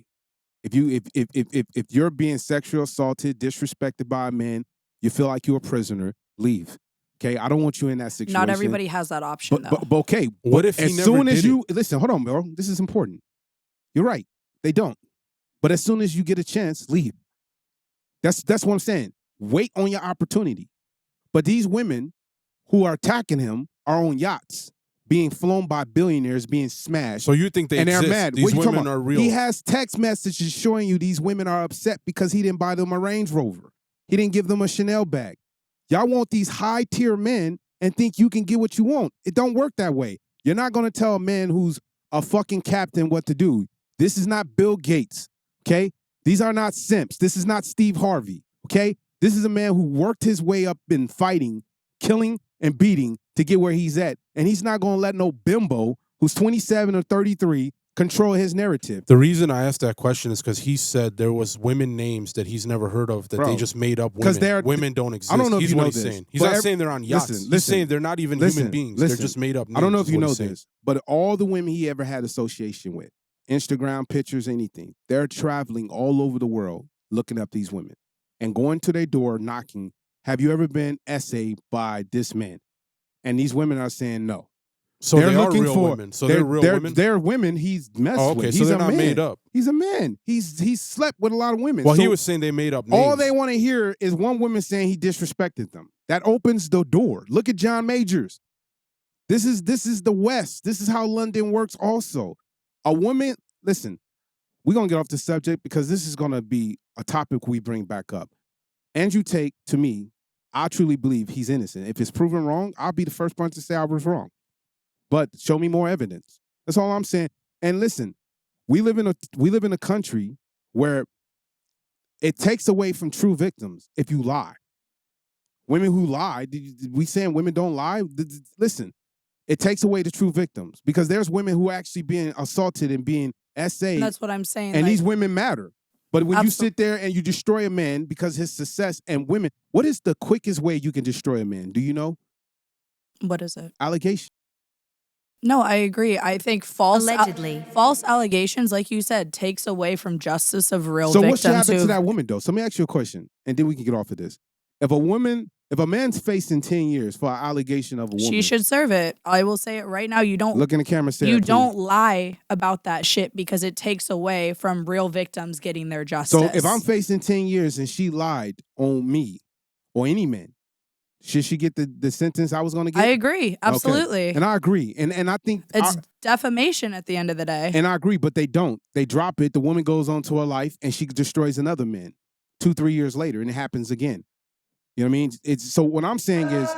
If you're being sexually assaulted, disrespected by a man, you feel like you're a prisoner, leave. Okay, I don't want you in that situation. Not everybody has that option, though. But okay, what if he as never soon as did you listen, hold on, bro. This is important. You're right. They don't. But as soon as you get a chance, leave. That's what I'm saying. Wait on your opportunity. But these women who are attacking him are on yachts, being flown by billionaires, being smashed. So you think they and exist? They're mad. These What you talking women about? are real. He has text messages showing you these women are upset because he didn't buy them a Range Rover. He didn't give them a Chanel bag. Y'all want these high-tier men and think you can get what you want. It don't work that way. You're not going to tell a man who's a fucking captain what to do. This is not Bill Gates, okay? These are not simps. This is not Steve Harvey, okay? This is a man who worked his way up in fighting, killing, and beating to get where he's at. And he's not going to let no bimbo who's 27 or 33 control his narrative. The reason I asked that question is because he said there was women names that he's never heard of that they just made up women. Women don't exist. I don't know he's if you know he's this. Saying. He's not saying they're on yachts. He's saying they're not even human beings. They're just made up names. I don't know if you know this, but all the women he ever had association with, Instagram pictures, anything, they're traveling all over the world looking up these women and going to their door knocking, have you ever been essayed by this man? And these women are saying no. So they are real women. So they're real women? They're women he's messed with. Okay, He's so they're a not man. made up. He's a man. He's slept with a lot of women. Well, so he was saying they made up names. all they want to hear is one woman saying he disrespected them. That opens the door. Look at John Majors. This is the West. This is how London works also. A woman, listen, we're going to get off the subject because this is going to be a topic we bring back up. Andrew Tate, to me, I truly believe he's innocent. If it's proven wrong, I'll be the first one to say I was wrong. But show me more evidence. That's all I'm saying. And listen, we live in a country where it takes away from true victims if you lie. Women who lie, we saying women don't lie? Listen, it takes away the true victims because there's women who are actually being assaulted and being essayed. That's what I'm saying. And these women matter. But when you sit there and you destroy a man because his success and women, what is the quickest way you can destroy a man? Do you know? What is it? Allegation. No, I agree. I think false allegations, like you said, takes away from justice of real victims. So what should happen to that woman, though? So let me ask you a question, and then we can get off of this. If a man's facing 10 years for an allegation of a woman, she should serve it. I will say it right now. You don't look in the camera. Sarah, you please. don't lie about that shit because it takes away from real victims getting their justice. So if I'm facing 10 years and she lied on me or any man, should she get the sentence I was going to get? I agree. Absolutely. Okay. And I agree. And I think it's defamation at the end of the day. And I agree, but they don't. They drop it. The woman goes on to her life and she destroys another man 2-3 years later, and it happens again. You know what I mean? So what I'm saying is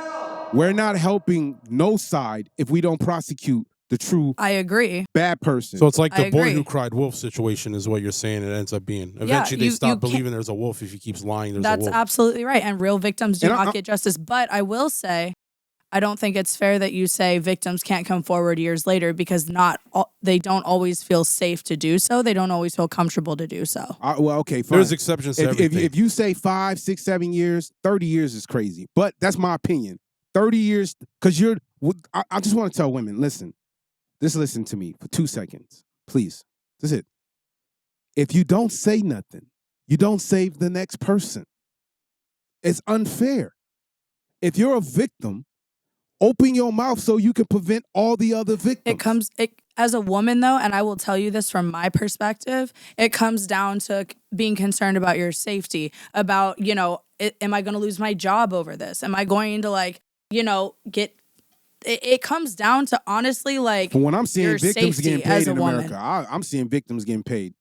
we're not helping no side if we don't prosecute the true I agree. bad person. So it's like the boy who cried wolf situation is what you're saying it ends up being. Eventually they stop believing there's a wolf if he keeps lying there's a wolf. That's absolutely right. And real victims do not get justice. But I will say, I don't think it's fair that you say victims can't come forward years later because they don't always feel safe to do so. They don't always feel comfortable to do so. Well, okay, fine. There's exceptions to everything. If you say 5, 6, 7 years, 30 years is crazy. But that's my opinion. 30 years, because I just want to tell women, listen, just listen to me for 2 seconds, please. That's it. If you don't say nothing, you don't save the next person. It's unfair. If you're a victim, open your mouth so you can prevent all the other victims. As a woman, though, and I will tell you this from my perspective, it comes down to being concerned about your safety, about, am I going to lose my job over this? Am I going to get... It comes down to, honestly, From when I'm seeing victims getting paid in woman. America, I'm seeing victims getting paid.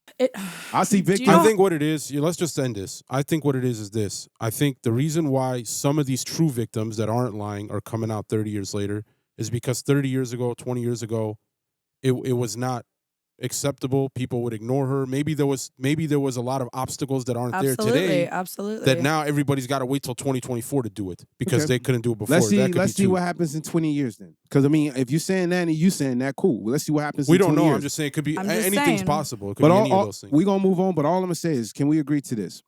I see victims. I think what it is, let's just end this. I think what it is this. I think the reason why some of these true victims that aren't lying are coming out 30 years later is because 30 years ago, 20 years ago, it was not acceptable. People would ignore her. Maybe there was a lot of obstacles that aren't there today. Absolutely. That now everybody's got to wait till 2024 to do it because they couldn't do it before. Let's see what happens in 20 years then. Because if you're saying that and you saying that, cool. Let's see what happens. We in 20 don't know. years. I'm just saying it could be anything's possible. It could but be any of those things. We're gonna move on. But all I'm gonna say is, can we agree to this?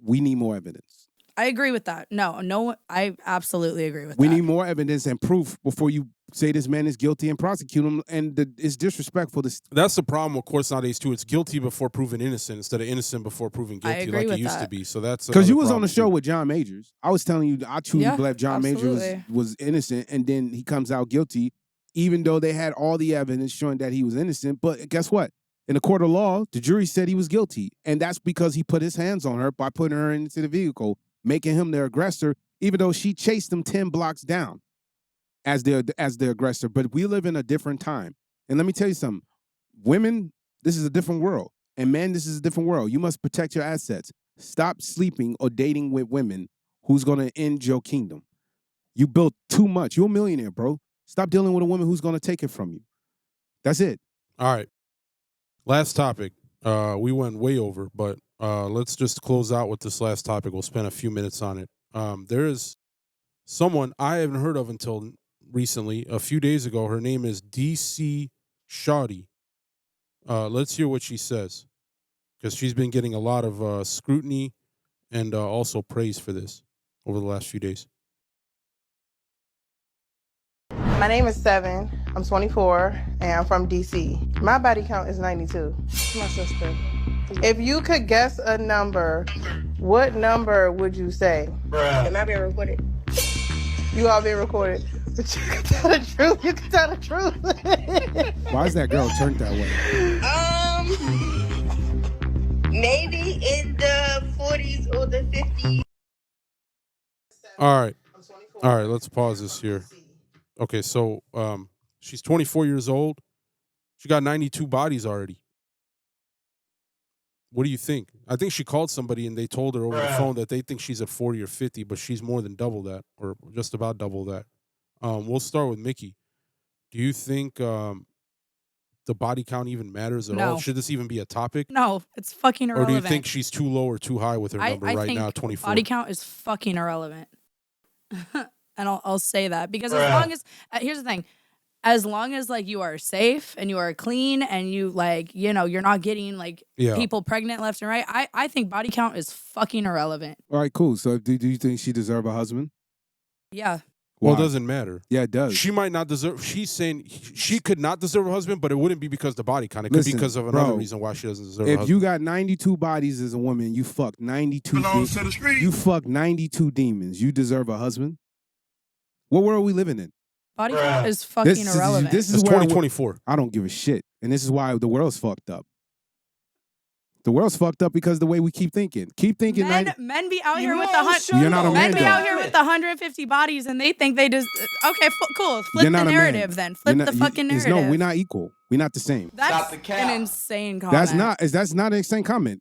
We need more evidence. I agree with that. No, I absolutely agree with that. We need more evidence and proof before you say this man is guilty and prosecute him. And it's disrespectful. That's the problem with courts nowadays too. It's guilty before proven innocent instead of innocent before proven guilty, like it used to be. So that's because you was on the show with John Majors. I was telling you, I truly believe John Majors was innocent, and then he comes out guilty, even though they had all the evidence showing that he was innocent. But guess what? In the court of law, the jury said he was guilty, and that's because he put his hands on her by putting her into the vehicle, making him the aggressor, even though she chased him 10 blocks down as the aggressor. But we live in a different time. And let me tell you something. Women, this is a different world. And men, this is a different world. You must protect your assets. Stop sleeping or dating with women who's going to end your kingdom. You built too much. You're a millionaire, bro. Stop dealing with a woman who's going to take it from you. That's it. All right. Last topic. We went way over, but let's just close out with this last topic. We'll spend a few minutes on it. There is someone I haven't heard of until recently. A few days ago, her name is DC Shawty. Let's hear what she says, because she's been getting a lot of scrutiny and also praise for this over the last few days. My name is Seven. I'm 24, and I'm from DC. My body count is 92. My sister. If you could guess a number, what number would you say? Am I being recorded? You all being recorded. But you can tell the truth. You can tell the truth. Why is that girl turned that way? Maybe in the 40s or the 50s. All right, let's pause this here. Okay, so she's 24 years old. She got 92 bodies already. What do you think? I think she called somebody and they told her over the phone that they think she's at 40 or 50, but she's more than double that, or just about double that. We'll start with Mickey. Do you think the body count even matters at all? Should this even be a topic? No, it's fucking irrelevant. Or do you think she's too low or too high with her number right now, 24? Body count is fucking irrelevant. And I'll say that because as long as here's the thing, as long as you are safe and you are clean and you you're not getting people pregnant left and right, I think body count is fucking irrelevant. All right, cool. So do you think she deserves a husband? Yeah. Well, it doesn't matter. Yeah, it does. She might not deserve. She's saying she could not deserve a husband, but it wouldn't be because of the body count. It could be because of another reason why she doesn't deserve a husband. If you got 92 bodies as a woman, you fucked 92. You fucked 92 demons. You deserve a husband. What world are we living in? Body count is fucking irrelevant. This is 2024. I don't give a shit, and this is why the world's fucked up. The world's fucked up because the way we keep thinking. Keep thinking. Men be out here with the You're not a man. Men be out here with the 150 bodies, and they think they just okay. Cool. Flip the narrative then. Flip the fucking narrative. No, we're not equal. We're not the same. That's an insane comment. That's not an insane comment.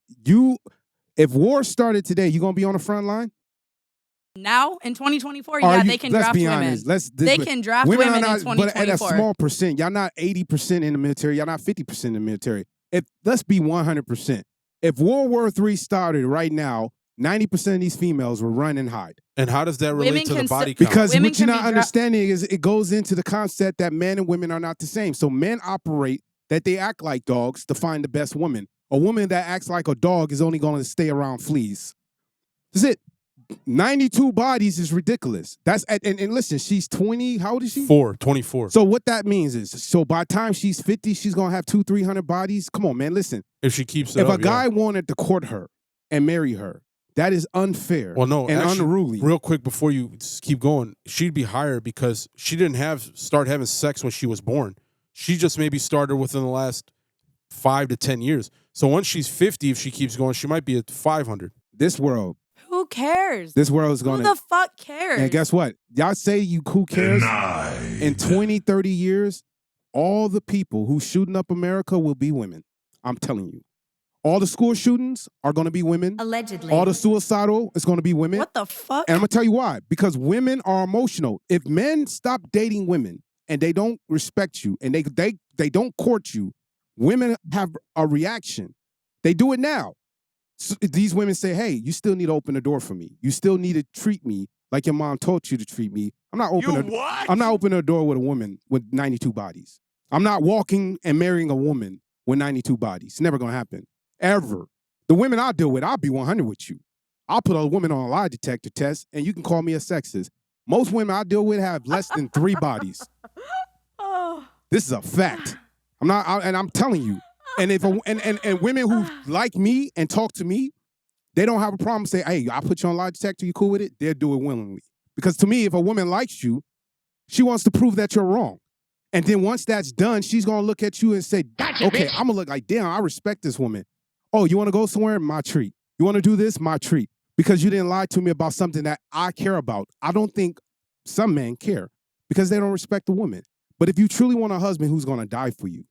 If war started today, you gonna be on the front line? Now in 2024, they can draft women. They can draft women in 2024. But at a small percent. Y'all not 80% in the military. Y'all not 50% in the military. Let's be 100%. If World War III started right now, 90% of these females will run and hide. And how does that relate Women to the can body s- count? Because Women what you're can not be understanding is it goes into the concept that men and women are not the same. So men operate that they act like dogs to find the best woman. A woman that acts like a dog is only going to stay around fleas. That's it. 92 bodies is ridiculous. That's and listen, she's 20. How old is she? 24. So what that means is, so by the time she's 50, she's gonna have 200-300 bodies. Come on, man. Listen, If she keeps it if up, a guy wanted to court her and marry her, that is unfair. Well, no, and actually, unruly. Real quick before you keep going, she'd be higher because she didn't start having sex when she was born. She just maybe started within the last 5 to 10 years. So once she's 50, if she keeps going, she might be at 500. This world Who cares? is Who gonna. the fuck cares? And guess what? Y'all say who cares? In 20, 30 years, all the people who shooting up America will be women. I'm telling you. All the school shootings are going to be women. Allegedly. All the suicidal is going to be women. What the fuck? And I'm going to tell you why. Because women are emotional. If men stop dating women and they don't respect you and they don't court you, women have a reaction. They do it now. So these women say, hey, you still need to open the door for me. You still need to treat me like your mom taught you to treat me. I'm not opening a door with a woman with 92 bodies. I'm not walking and marrying a woman with 92 bodies. It's never going to happen. Ever. The women I deal with, I'll be 100 with you. I'll put a woman on a lie detector test, and you can call me a sexist. Most women I deal with have less than 3 bodies. Oh. This is a fact. I'm telling you. And if and women who like me and talk to me, they don't have a problem saying, hey, I put you on a lie detector, you cool with it? They'll do it willingly. Because to me, if a woman likes you, she wants to prove that you're wrong. And then once that's done, she's going to look at you and say, okay, I'm going to look like, damn, I respect this woman. Oh, you want to go somewhere? My treat. You want to do this? My treat. Because you didn't lie to me about something that I care about. I don't think some men care because they don't respect the woman. But if you truly want a husband who's going to die for you,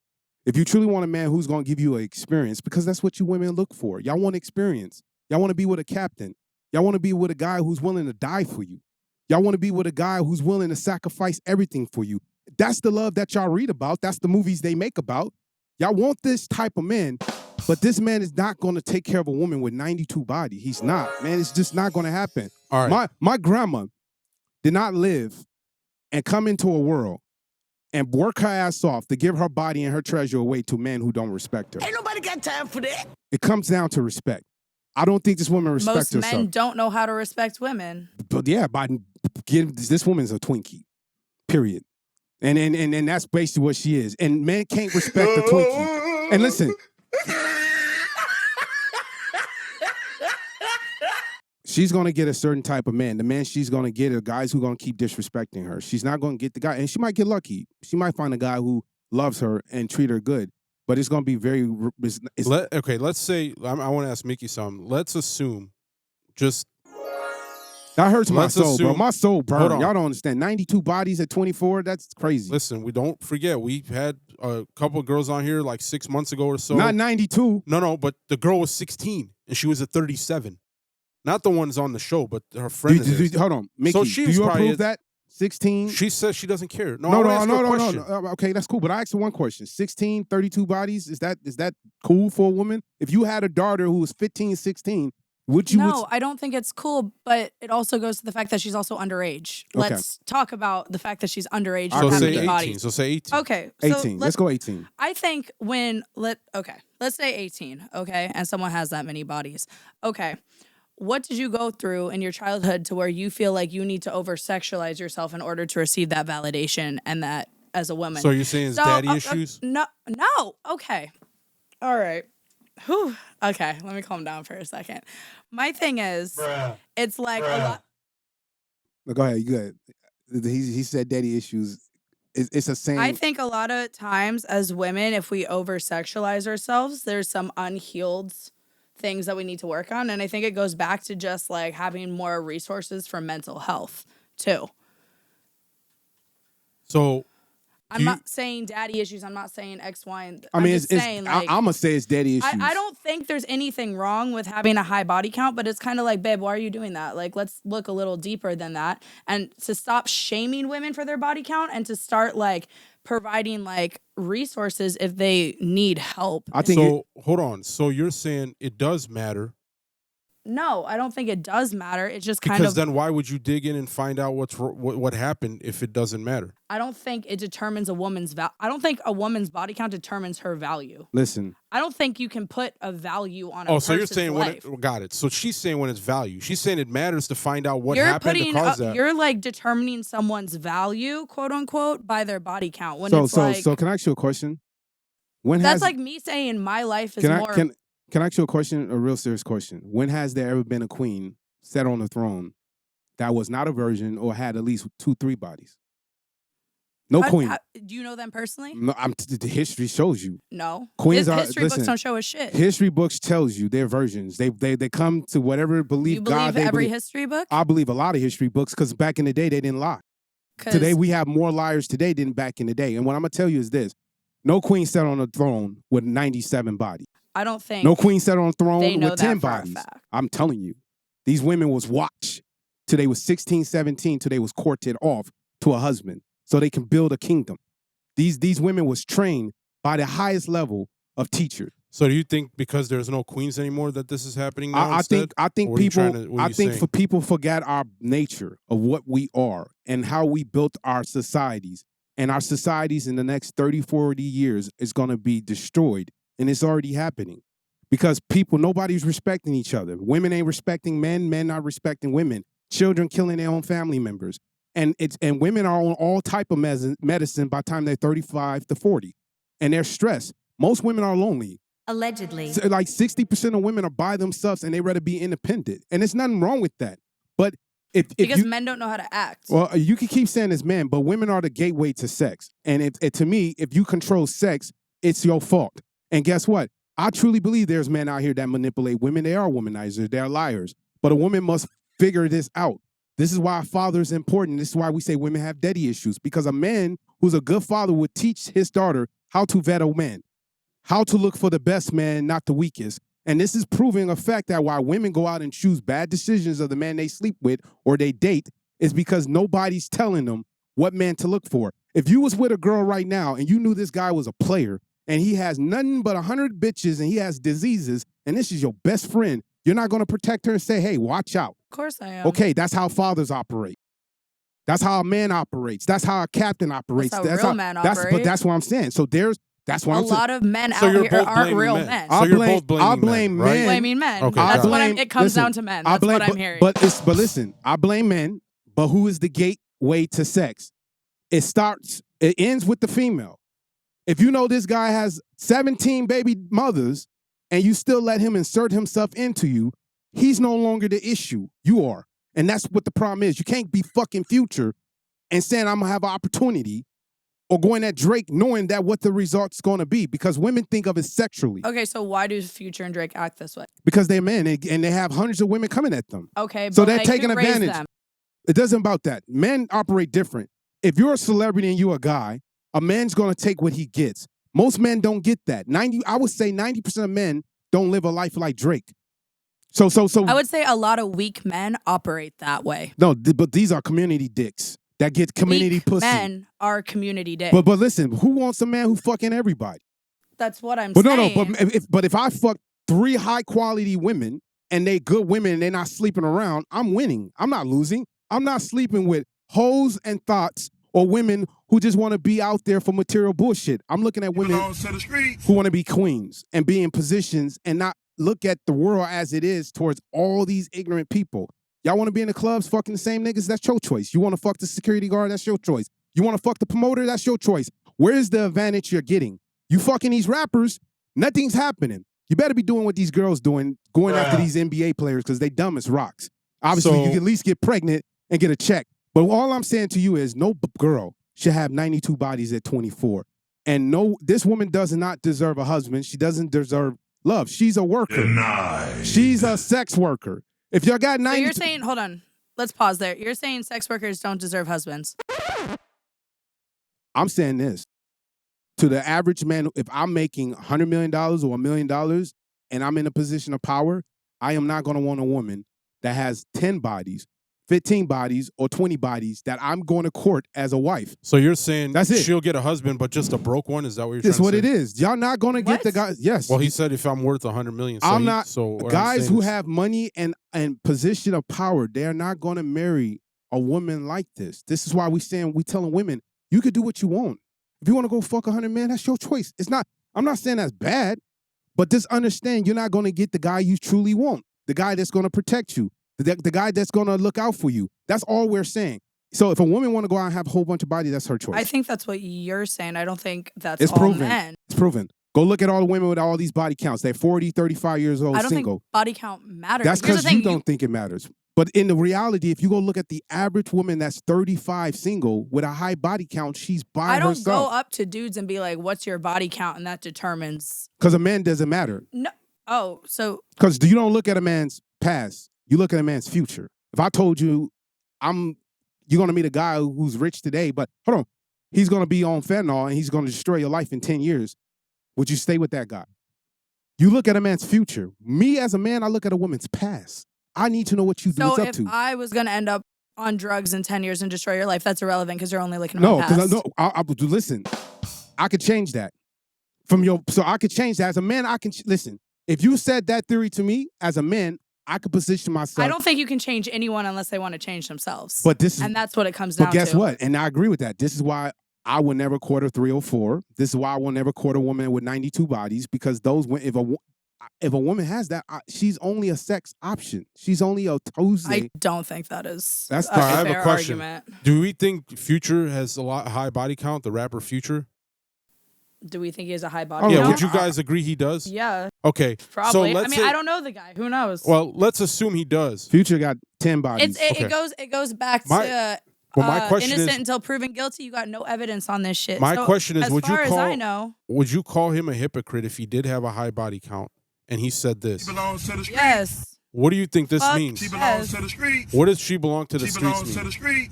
if you truly want a man who's going to give you an experience, because that's what you women look for. Y'all want experience. Y'all want to be with a captain. Y'all want to be with a guy who's willing to die for you. Y'all want to be with a guy who's willing to sacrifice everything for you. That's the love that y'all read about. That's the movies they make about. Y'all want this type of man, but this man is not going to take care of a woman with 92 body. He's not, man. It's just not going to happen. All right. My grandma did not live and come into a world and work her ass off to give her body and her treasure away to men who don't respect her. Ain't nobody got time for that. It comes down to respect. I don't think this woman respects Most herself. men don't know how to respect women. But yeah, this woman's a Twinkie, period. And that's basically what she is. And men can't respect a Twinkie. And listen, she's going to get a certain type of man. The man she's going to get are guys who are going to keep disrespecting her. She's not going to get the guy. And she might get lucky. She might find a guy who loves her and treat her good. But it's going to be very... Okay, let's say... I want to ask Mickey something. Let's assume just... That hurts my soul, bro. assume- My soul Hold burned. on. Y'all don't understand. 92 bodies at 24, that's crazy. Listen, we don't forget, we had a couple of girls on here like 6 months ago or so. Not 92. No, but the girl was 16 and she was at 37. Not the ones on the show, but her friend. Hold on. Mickey, So she do was you probably approve that? 16? She says she doesn't care. No. Okay, that's cool. But I asked her one question. 16, 32 bodies, is that cool for a woman? If you had a daughter who was 15, 16, would you... No, I don't think it's cool, but it also goes to the fact that she's also underage. Okay. Let's talk about the fact that she's underage. So and say having 18. bodies. So say 18. Okay. So 18. Let's go 18. I think let's say 18, okay, and someone has that many bodies. Okay. What did you go through in your childhood to where you feel like you need to over-sexualize yourself in order to receive that validation and that as a woman? So you're saying it's daddy issues? No. Okay. All right. Whew. Okay, let me calm down for a second. My thing is, it's like a lot. No, go ahead. You good. He said daddy issues. It's a saying. I think a lot of times as women, if we over-sexualize ourselves, there's some unhealed things that we need to work on. And I think it goes back to just like having more resources for mental health too. So I'm not saying daddy issues. I'm not saying X, Y, and I mean, I'm just saying, like, I'm going to say it's daddy issues. I don't think there's anything wrong with having a high body count, but it's kind of like, babe, why are you doing that? Like, let's look a little deeper than that. And to stop shaming women for their body count and to start like providing like resources if they need help. I think hold on. So you're saying it does matter? No, I don't think it does matter. It's just kind Because of. then why would you dig in and find out what happened if it doesn't matter? I don't think it determines a woman's value. I don't think a woman's body count determines her value. Listen. I don't think you can put a value on a Oh, so you're person's saying life. got it. So she's saying when it's value. She's saying it matters to find out what You're happened to cause that. You're like determining someone's value, quote unquote, by their body count. When it's like, so can I ask you a question? That's like me saying my life is more. Can I ask you a question? A real serious question. When has there ever been a queen sat on a throne that was not a virgin or had at least 2-3 bodies? No queen. Do you know them personally? No, the history shows you. No. Queens history books don't show us shit. History books tells you they're virgins. They come to whatever belief You God believe they every believe. history book? I believe a lot of history books because back in the day they didn't lie. Today we have more liars today than back in the day. And what I'm gonna tell you is this: no queen sat on a throne with 97 bodies. I don't think no queen sat on a throne they know with 10 that for a bodies. fact. I'm telling you, these women was watched till they was 16, 17, till they was courted off to a husband so they can build a kingdom. These women was trained by the highest level of teachers. So do you think because there's no queens anymore that this is happening now? I think people people forget our nature of what we are and how we built our societies. And our societies in the next 30, 40 years is going to be destroyed. And it's already happening because nobody's respecting each other. Women ain't respecting men. Men not respecting women. Children killing their own family members. And women are on all type of medicine by the time they're 35 to 40. And they're stressed. Most women are lonely. Allegedly. So like 60% of women are by themselves and they rather be independent. And there's nothing wrong with that. But because men don't know how to act. Well, you can keep saying it's men, but women are the gateway to sex. And to me, if you control sex, it's your fault. And guess what? I truly believe there's men out here that manipulate women. They are womanizers. They're liars. But a woman must figure this out. This is why a father is important. This is why we say women have daddy issues. Because a man who's a good father would teach his daughter how to vet a man, how to look for the best man, not the weakest. And this is proving a fact that why women go out and choose bad decisions of the man they sleep with or they date is because nobody's telling them what man to look for. If you was with a girl right now and you knew this guy was a player and he has nothing but 100 bitches and he has diseases and this is your best friend, you're not going to protect her and say, hey, watch out. Of course I am. Okay, that's how fathers operate. That's how a man operates. That's how a captain operates. That's how real men operate. But that's what I'm saying. So that's what a I'm saying. lot of men out here aren't real men. I blame men. You're blaming men. Okay, that's what it comes down to men. That's what I'm hearing. But listen, I blame men, but who is the gateway to sex? It ends with the female. If you know this guy has 17 baby mothers and you still let him insert himself into you, he's no longer the issue. You are. And that's what the problem is. You can't be fucking Future and saying I'm going to have an opportunity or going at Drake knowing that what the result's going to be because women think of it sexually. Okay, so why do Future and Drake act this way? Because they're men and they have hundreds of women coming at them. Okay, so but they're taking advantage. Them. It doesn't about that. Men operate different. If you're a celebrity and you're a guy, a man's going to take what he gets. Most men don't get that. I would say 90% of men don't live a life like Drake. So I would say a lot of weak men operate that way. No, but these are community dicks that get community weak pussy. Men are community dicks. But listen, who wants a man who fucking everybody? That's what I'm saying. But if I fuck 3 high quality women and they good women and they're not sleeping around, I'm winning. I'm not losing. I'm not sleeping with hoes and thoughts or women who just want to be out there for material bullshit. I'm looking at women who want to be queens and be in positions and not look at the world as it is towards all these ignorant people. Y'all want to be in the clubs fucking the same niggas? That's your choice. You want to fuck the security guard? That's your choice. You want to fuck the promoter? That's your choice. Where's the advantage you're getting? You fucking these rappers, nothing's happening. You better be doing what these girls doing, going after these NBA players because they dumb as rocks. Obviously, you can at least get pregnant and get a check. But all I'm saying to you is no girl should have 92 bodies at 24. And no, this woman does not deserve a husband. She doesn't deserve love. She's a worker. Denied. She's a sex worker. If y'all got 92... So you're saying, hold on, let's pause there. You're saying sex workers don't deserve husbands. I'm saying this. To the average man, if I'm making $100 million or $1 million and I'm in a position of power, I am not going to want a woman that has 10 bodies, 15 bodies or 20 bodies that I'm going to court as a wife. So you're saying That's it. she'll get a husband, but just a broke one? Is that what you're This is trying what to say? it is. Y'all not going to get the guys. Yes. Well, he said if I'm worth $100 million. So I'm not. So what I'm Guys saying who is- have money and position of power, they're not going to marry a woman like this. This is why we telling women, you could do what you want. If you want to go fuck 100 men, that's your choice. It's not. I'm not saying that's bad, but just understand you're not going to get the guy you truly want, the guy that's going to protect you, the guy that's going to look out for you. That's all we're saying. So if a woman want to go out and have a whole bunch of body, that's her choice. I think that's what you're saying. I don't think that's It's all proven. men. It's proven. Go look at all the women with all these body counts. They're 40, 35 years old, I don't single. think body count matters. That's Here's the because thing, you don't think it matters. But in the reality, if you go look at the average woman that's 35 single with a high body count, she's by I don't herself. go up to dudes and be like, what's your body count? And that determines. Because a man doesn't matter. No. Oh, so. Because you don't look at a man's past. You look at a man's future. If I told you you're going to meet a guy who's rich today, but hold on, he's going to be on fentanyl and he's going to destroy your life in 10 years, would you stay with that guy? You look at a man's future. Me as a man, I look at a woman's past. I need to know what you do So up if to. I was going to end up on drugs in 10 years and destroy your life, that's irrelevant because you're only looking at No, my past. because listen, I could change that so I could change that as a man. I can listen. If you said that theory to me as a man, I could position myself. I don't think you can change anyone unless they want to change themselves. But this is, and that's what it comes down to. But guess what? And I agree with that. This is why I will never court a 304. This is why I will never court a woman with 92 bodies, because if a woman has that, she's only a sex option. She's only a Tuesday. I don't think that is. That's a fine. I have fair a question. Argument. Do we think Future has a lot high body count? The rapper Future. Do we think he has a high body Yeah. count? Would you guys agree he does? Yeah. Okay. Probably. So I let's mean, say, I don't know the guy. Who knows? Well, let's assume he does. Future got 10 bodies. It goes back to my question innocent is, until proven guilty. You got no evidence on this shit. My So, question is, as would you far call? as I know, would you call him a hypocrite if he did have a high body count and he said this? yes. What do you think this Fuck means? yes. What does she belong to the streets mean?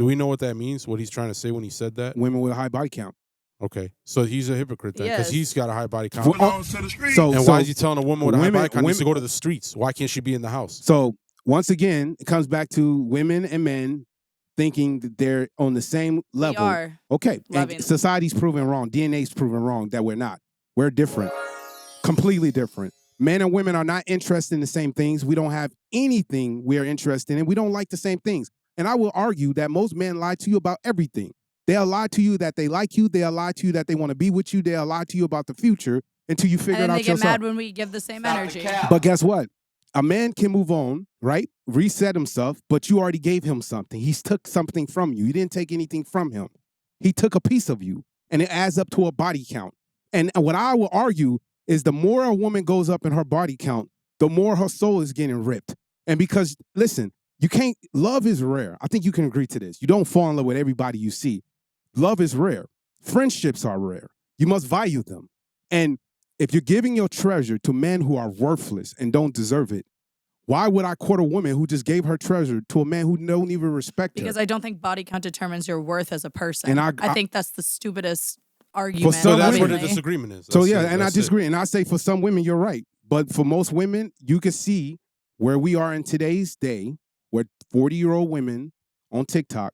Do we know what that means? What he's trying to say when he said that? Women with a high body count. Okay, so he's a hypocrite then, because Yes. he's got a high body count. So Why is he telling a woman with a high body count needs to women- go to the streets? Why can't she be in the house? So once again, it comes back to women and men thinking that they're on the same level. We are. Okay, Loving. and society's proven wrong. DNA's proven wrong that we're not. We're different, completely different. Men and women are not interested in the same things. We don't have anything we're interested in. We don't like the same things. And I will argue that most men lie to you about everything. They'll lie to you that they like you. They'll lie to you that they want to be with you. They'll lie to you about the future until you figure And it then out they get yourself. mad when we give the same energy. But guess what? A man can move on, right? Reset himself, but you already gave him something. He took something from you. You didn't take anything from him. He took a piece of you, and it adds up to a body count. And what I will argue is the more a woman goes up in her body count, the more her soul is getting ripped. And because, listen, love is rare. I think you can agree to this. You don't fall in love with everybody you see. Love is rare. Friendships are rare. You must value them. And if you're giving your treasure to men who are worthless and don't deserve it, why would I court a woman who just gave her treasure to a man who don't even respect her? Because I don't think body count determines your worth as a person. And I think that's the stupidest argument. some So that's where the willingly. disagreement is. So That's yeah, it. and I That's it. disagree. And I say for some women, you're right. But for most women, you can see where we are in today's day, where 40-year-old women on TikTok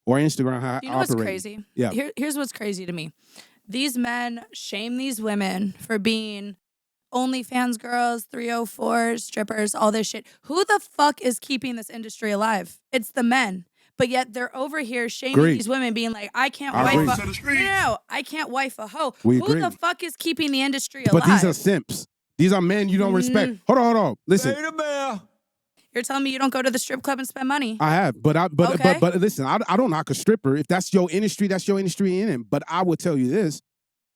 or Instagram are You know what's operating. crazy? Yeah. Here's what's crazy to me. These men shame these women for being OnlyFans girls, 304s, strippers, all this shit. Who the fuck is keeping this industry alive? It's the men. But yet they're over here shaming Agreed. these women, being like, I can't I wife agree. no, I can't wife a hoe. We Who agree. the fuck is keeping the industry But alive? these are simps. These are men you don't respect. Hold on. Listen, You're telling me you don't go to the strip club and spend money? I have, but Okay. listen, I don't knock a stripper. If that's your industry in it. But I will tell you this,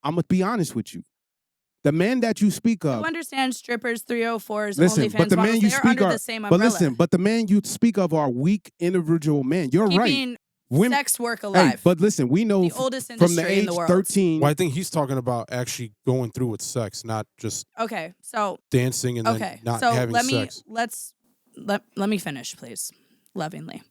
I'm gonna be honest with you. The men that you speak of, You understand strippers, 304s, listen, OnlyFans but the models, men you they are speak under of, the same but umbrella. listen, but the men you speak of are weak individual men. You're right. Keeping Women- sex work alive. Hey, but listen, we know The oldest from the industry in age the world. 13. Well, I think he's talking about actually going through with sex, not just Okay, so dancing and then okay, not so having sex. let me finish, please, lovingly.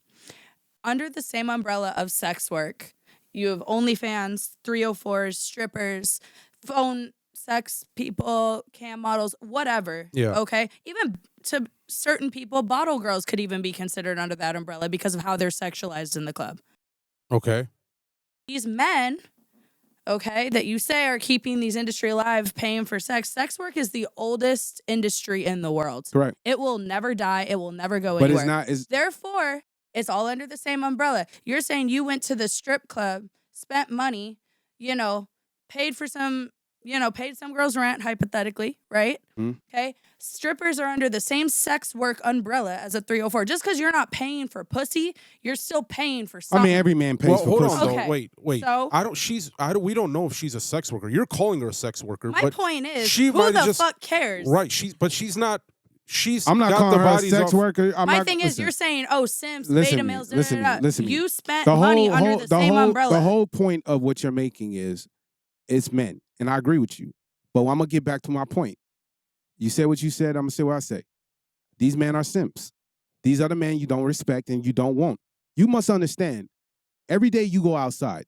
Under the same umbrella of sex work, you have OnlyFans, 304s, strippers, phone sex people, cam models, whatever. Yeah. Okay, even to certain people, bottle girls could even be considered under that umbrella because of how they're sexualized in the club. Okay. These men, okay, that you say are keeping these industry alive, paying for sex. Sex work is the oldest industry in the world. Correct. It will never die. It will never go But anywhere. it's not. Therefore, it's all under the same umbrella. You're saying you went to the strip club, spent money, paid for some, paid some girl's rent, hypothetically, right? Mm. Okay. Strippers are under the same sex work umbrella as a 304. Just because you're not paying for pussy, you're still paying for something. I mean, every man pays for hold pussy. on, Okay. though. Wait. So- we don't know if she's a sex worker. You're calling her a sex worker. My but point is, she who might the have just, fuck cares? Right. She's not. I'm not got calling the her a bodies sex off. worker. My thing is, you're saying, Sims, listen beta to me, males, listen to me, listen to me. You spent money under the same umbrella. The whole point of what you're making is, it's men, and I agree with you. But I'm gonna get back to my point. You said what you said. I'm gonna say what I say. These men are simps. These are the men you don't respect and you don't want. You must understand. Every day you go outside,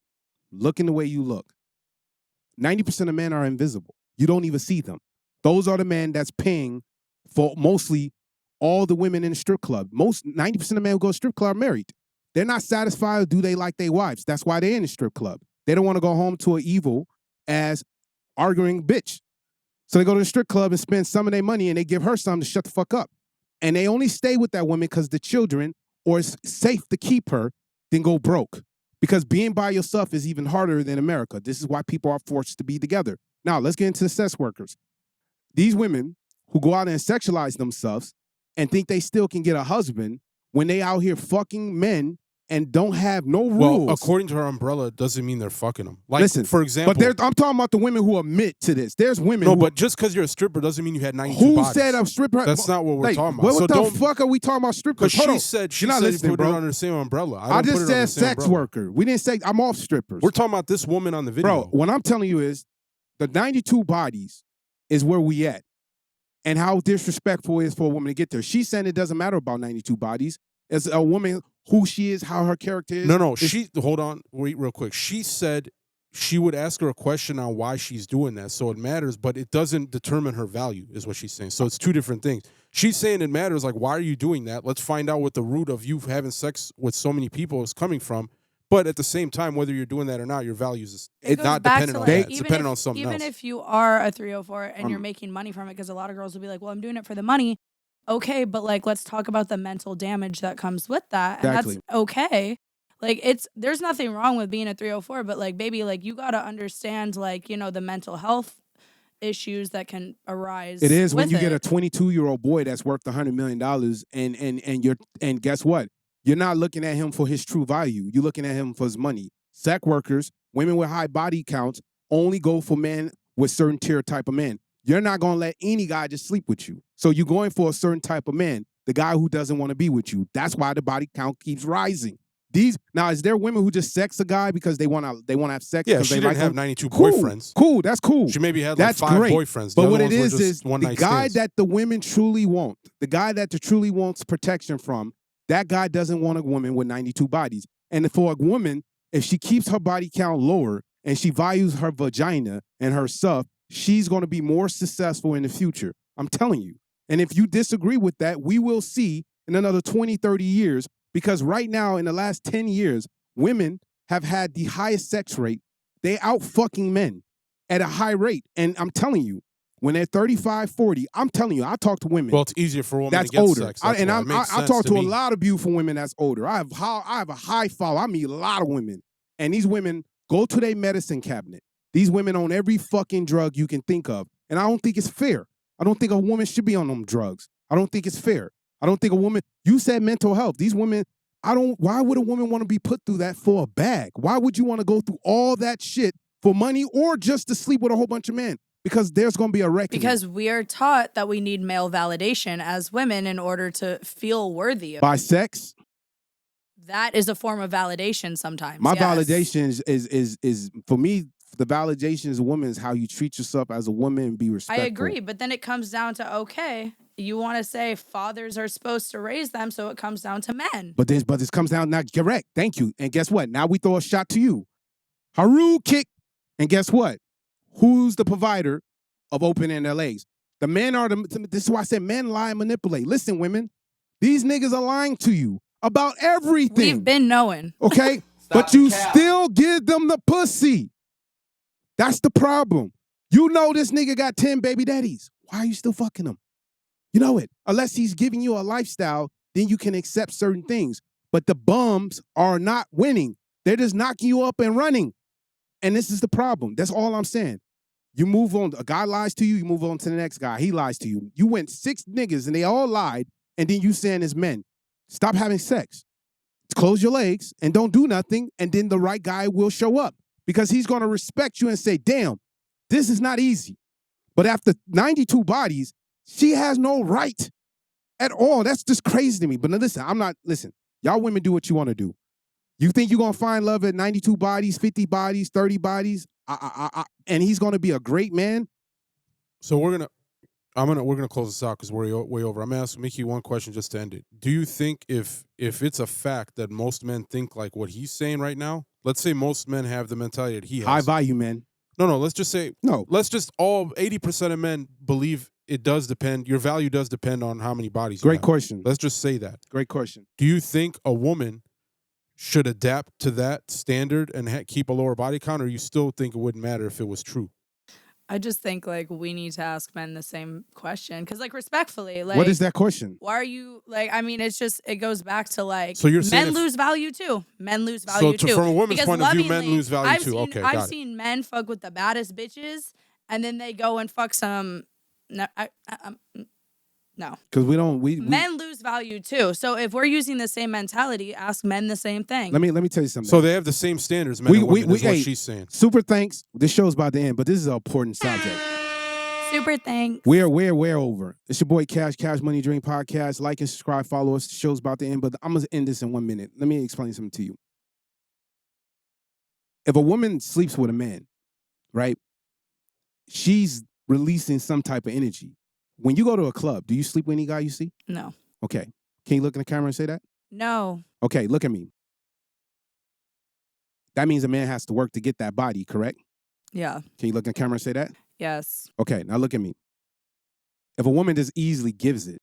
looking the way you look, 90% of men are invisible. You don't even see them. Those are the men that's paying for mostly all the women in the strip club. 90% of men who go to strip club are married. They're not satisfied or do they like their wives. That's why they're in the strip club. They don't want to go home to an evil as arguing bitch. So they go to the strip club and spend some of their money and they give her something to shut the fuck up. And they only stay with that woman because the children, or it's safe to keep her, than go broke. Because being by yourself is even harder than America. This is why people are forced to be together. Now, let's get into the sex workers. These women who go out and sexualize themselves and think they still can get a husband when they out here fucking men and don't have no rules. Well, according to her umbrella, doesn't mean they're fucking them. Like, listen, for example, but I'm talking about the women who admit to this. There's women. No, who, but just because you're a stripper doesn't mean you had 92 who bodies. said a stripper? That's not what we're talking about. What So the don't- fuck are we talking about strippers? Because Hold on. she said You're not you listening, put it bro. under the same umbrella. I didn't just put it under said the same sex umbrella. worker. We didn't say I'm off strippers. We're talking about this woman on the video. Bro, what I'm telling you is the 92 bodies is where we at. And how disrespectful it is for a woman to get there. She's saying it doesn't matter about 92 bodies. It's a woman, who she is, how her character is. No, hold on, wait real quick. She said she would ask her a question on why she's doing that, so it matters, but it doesn't determine her value, is what she's saying. So it's two different things. She's saying it matters, like, why are you doing that? Let's find out what the root of you having sex with so many people is coming from. But at the same time, whether you're doing that or not, your values is It not goes back dependent to, on like, that. It's dependent on something else. Even if you are a 304 and you're making money from it, because a lot of girls will be like, well, I'm doing it for the money. Okay, but like, let's talk about the mental damage that comes with that. And Exactly. that's okay. Like, there's nothing wrong with being a 304, but like, baby, like, you got to understand, like, the mental health issues that can arise. It is when with you get it. a 22-year-old boy that's worth $100 million and guess what? You're not looking at him for his true value. You're looking at him for his money. Sex workers, women with high body counts, only go for men with certain tier type of men. You're not going to let any guy just sleep with you. So you're going for a certain type of man, the guy who doesn't want to be with you. That's why the body count keeps rising. Now, is there women who just sex a guy because they want to have sex? Yeah, because she they didn't like have him? 92 Cool. boyfriends. Cool, that's cool. She maybe had like That's 5 great. boyfriends. But The what other it ones were is just one the night guy stands. that the women truly want, the guy that truly wants protection from, that guy doesn't want a woman with 92 bodies. And for a woman, if she keeps her body count lower and she values her vagina and her stuff, she's going to be more successful in the future. I'm telling you. And if you disagree with that, we will see in another 20, 30 years, because right now in the last 10 years, women have had the highest sex rate. They out fucking men at a high rate. And I'm telling you, when they're 35, 40, I'm telling you, I talk to women. Well, it's easier for a woman That's to get older. sex. That's why. It makes I sense talk to a me. lot of beautiful women that's older. I have a high follow. I meet a lot of women. And these women go to their medicine cabinet. These women own every fucking drug you can think of. And I don't think it's fair. I don't think a woman should be on them drugs. I don't think it's fair. I don't think a woman, you said mental health. These women, why would a woman want to be put through that for a bag? Why would you want to go through all that shit for money or just to sleep with a whole bunch of men? Because there's going to be a reckoning. Because we are taught that we need male validation as women in order to feel worthy of by sex? That is a form of validation sometimes. My yes. validation is for me, the validation as a woman is how you treat yourself as a woman and be respectful. I agree, but then it comes down to, okay, you want to say fathers are supposed to raise them, so it comes down to men. But this comes down, not correct. Thank you. And guess what? Now we throw a shot to you. Haru kick. And guess what? Who's the provider of open-end LAs? The men are this is why I said men lie and manipulate. Listen, women, these niggas are lying to you about everything. We've been knowing. Okay? But you still give them the pussy. That's the problem. You know this nigga got 10 baby daddies. Why are you still fucking him? You know it. Unless he's giving you a lifestyle, then you can accept certain things. But the bums are not winning. They're just knocking you up and running. And this is the problem. That's all I'm saying. You move on. A guy lies to you, you move on to the next guy. He lies to you. You went 6 niggas and they all lied, and then you saying it's men. Stop having sex. Close your legs and don't do nothing, and then the right guy will show up because he's going to respect you and say, damn, this is not easy. But after 92 bodies, she has no right at all. That's just crazy to me. But now listen, y'all women do what you want to do. You think you're going to find love at 92 bodies, 50 bodies, 30 bodies, and he's going to be a great man? So we're gonna close this out because we're way over. I'm gonna ask Mickey one question just to end it. Do you think if it's a fact that most men think like what he's saying right now, let's say most men have the mentality that he has. High value men. No, let's just say no. Let's just all 80% of men believe it does depend. Your value does depend on how many bodies. Great question. Let's just say that. Great question. Do you think a woman should adapt to that standard and keep a lower body count, or you still think it wouldn't matter if it was true? I just think like we need to ask men the same question because like respectfully, like what is that question? Why are you like? I mean, it goes back to like so you're saying men lose value too. Men lose value too. So from a woman's because point of view, men lose value too. Okay, I've seen men fuck with the baddest bitches and then they go and fuck some. No. Because men lose value too. So if we're using the same mentality, ask men the same thing. Let me tell you something. So they have the same standards, men and women, is what she's saying. Super thanks. This show's about to end, but this is an important subject. Super thanks. We're over. It's your boy Cash Money Dream Podcast. Like and subscribe, follow us. The show's about to end, but I'm gonna end this in 1 minute. Let me explain something to you. If a woman sleeps with a man, right? She's releasing some type of energy. When you go to a club, do you sleep with any guy you see? No. Okay. Can you look in the camera and say that? No. Okay, look at me. That means a man has to work to get that body, correct? Yeah. Can you look in the camera and say that? Yes. Okay, now look at me. If a woman just easily gives it,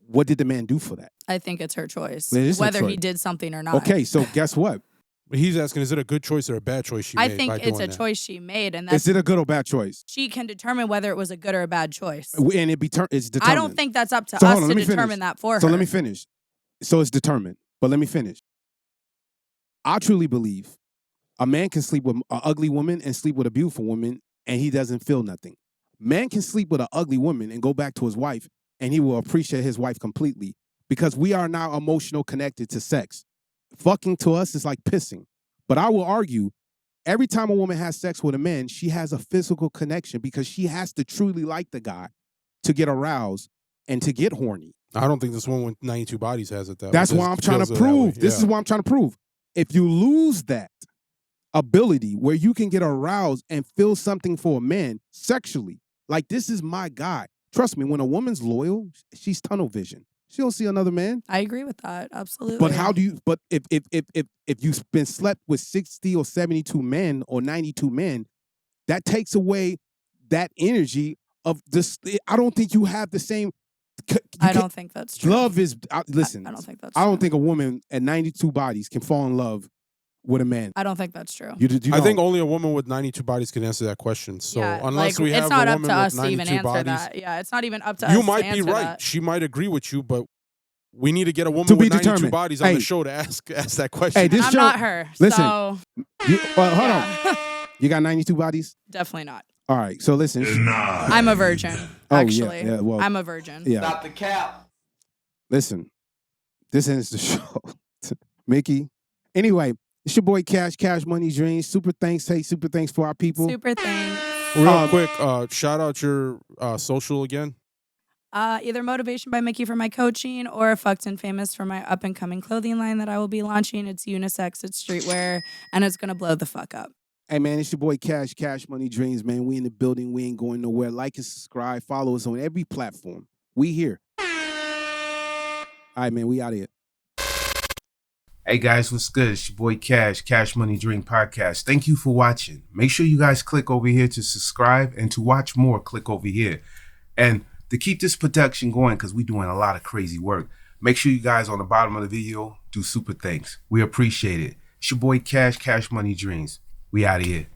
what did the man do for that? I think it's her choice. It is her whether choice. he did something or not. Okay, so guess what? He's asking, is it a good choice or a bad choice she made? I think it's a choice she made, and that's is it a good or bad choice? She can determine whether it was a good or a bad choice. And it's determined. I don't think that's up to us to determine that for her. So let me finish. So it's determined, but let me finish. I truly believe a man can sleep with an ugly woman and sleep with a beautiful woman, and he doesn't feel nothing. Man can sleep with an ugly woman and go back to his wife, and he will appreciate his wife completely because we are now emotional connected to sex. Fucking to us is like pissing. But I will argue, every time a woman has sex with a man, she has a physical connection because she has to truly like the guy to get aroused and to get horny. I don't think this one with 92 bodies has it that way. That's what I'm trying to prove. This is what I'm trying to prove. If you lose that ability where you can get aroused and feel something for a man sexually, like this is my guy. Trust me, when a woman's loyal, she's tunnel vision. She don't see another man. I agree with that. Absolutely. But how do you? But if you've been slept with 60 or 72 men or 92 men, that takes away that energy of this. I don't think you have the same. I don't think that's true. Love is listen. I don't think that's. I don't think a woman at 92 bodies can fall in love with a man. I don't think that's true. I think only a woman with 92 bodies can answer that question. So yeah, unless like, we have it's not a up woman to us with to even 92 answer bodies, that. Yeah, it's not even up to us. You might to be answer right. that. She might agree with you, but we need to get a woman To be with 92 determined. bodies on the show to ask that question. Hey, this I'm show, not her. Listen, So hold on. You got 92 bodies? definitely not. All right. So listen. I'm a virgin. Oh, Actually, yeah, well, I'm a virgin. Yeah. Stop the cap. Listen, this ends the show. Mickey. Anyway, it's your boy Cash Money Dreams. Super thanks. Hey, super thanks for our people. Super thanks. Real quick, shout out your social again. Either Motivation by Mickey for my coaching or Fucked and Famous for my up and coming clothing line that I will be launching. It's unisex, it's streetwear, and it's gonna blow the fuck up. Hey, man, it's your boy Cash Money Dreams, man. We in the building. We ain't going nowhere. Like and subscribe. Follow us on every platform. We here. All right, man, we out of here. Hey guys, what's good? It's your boy Cash, Cash Money Dream Podcast. Thank you for watching. Make sure you guys click over here to subscribe, and to watch more, click over here. And to keep this production going, because we're doing a lot of crazy work, make sure you guys on the bottom of the video do super thanks. We appreciate it. It's your boy Cash, Cash Money Dreams. We out of here.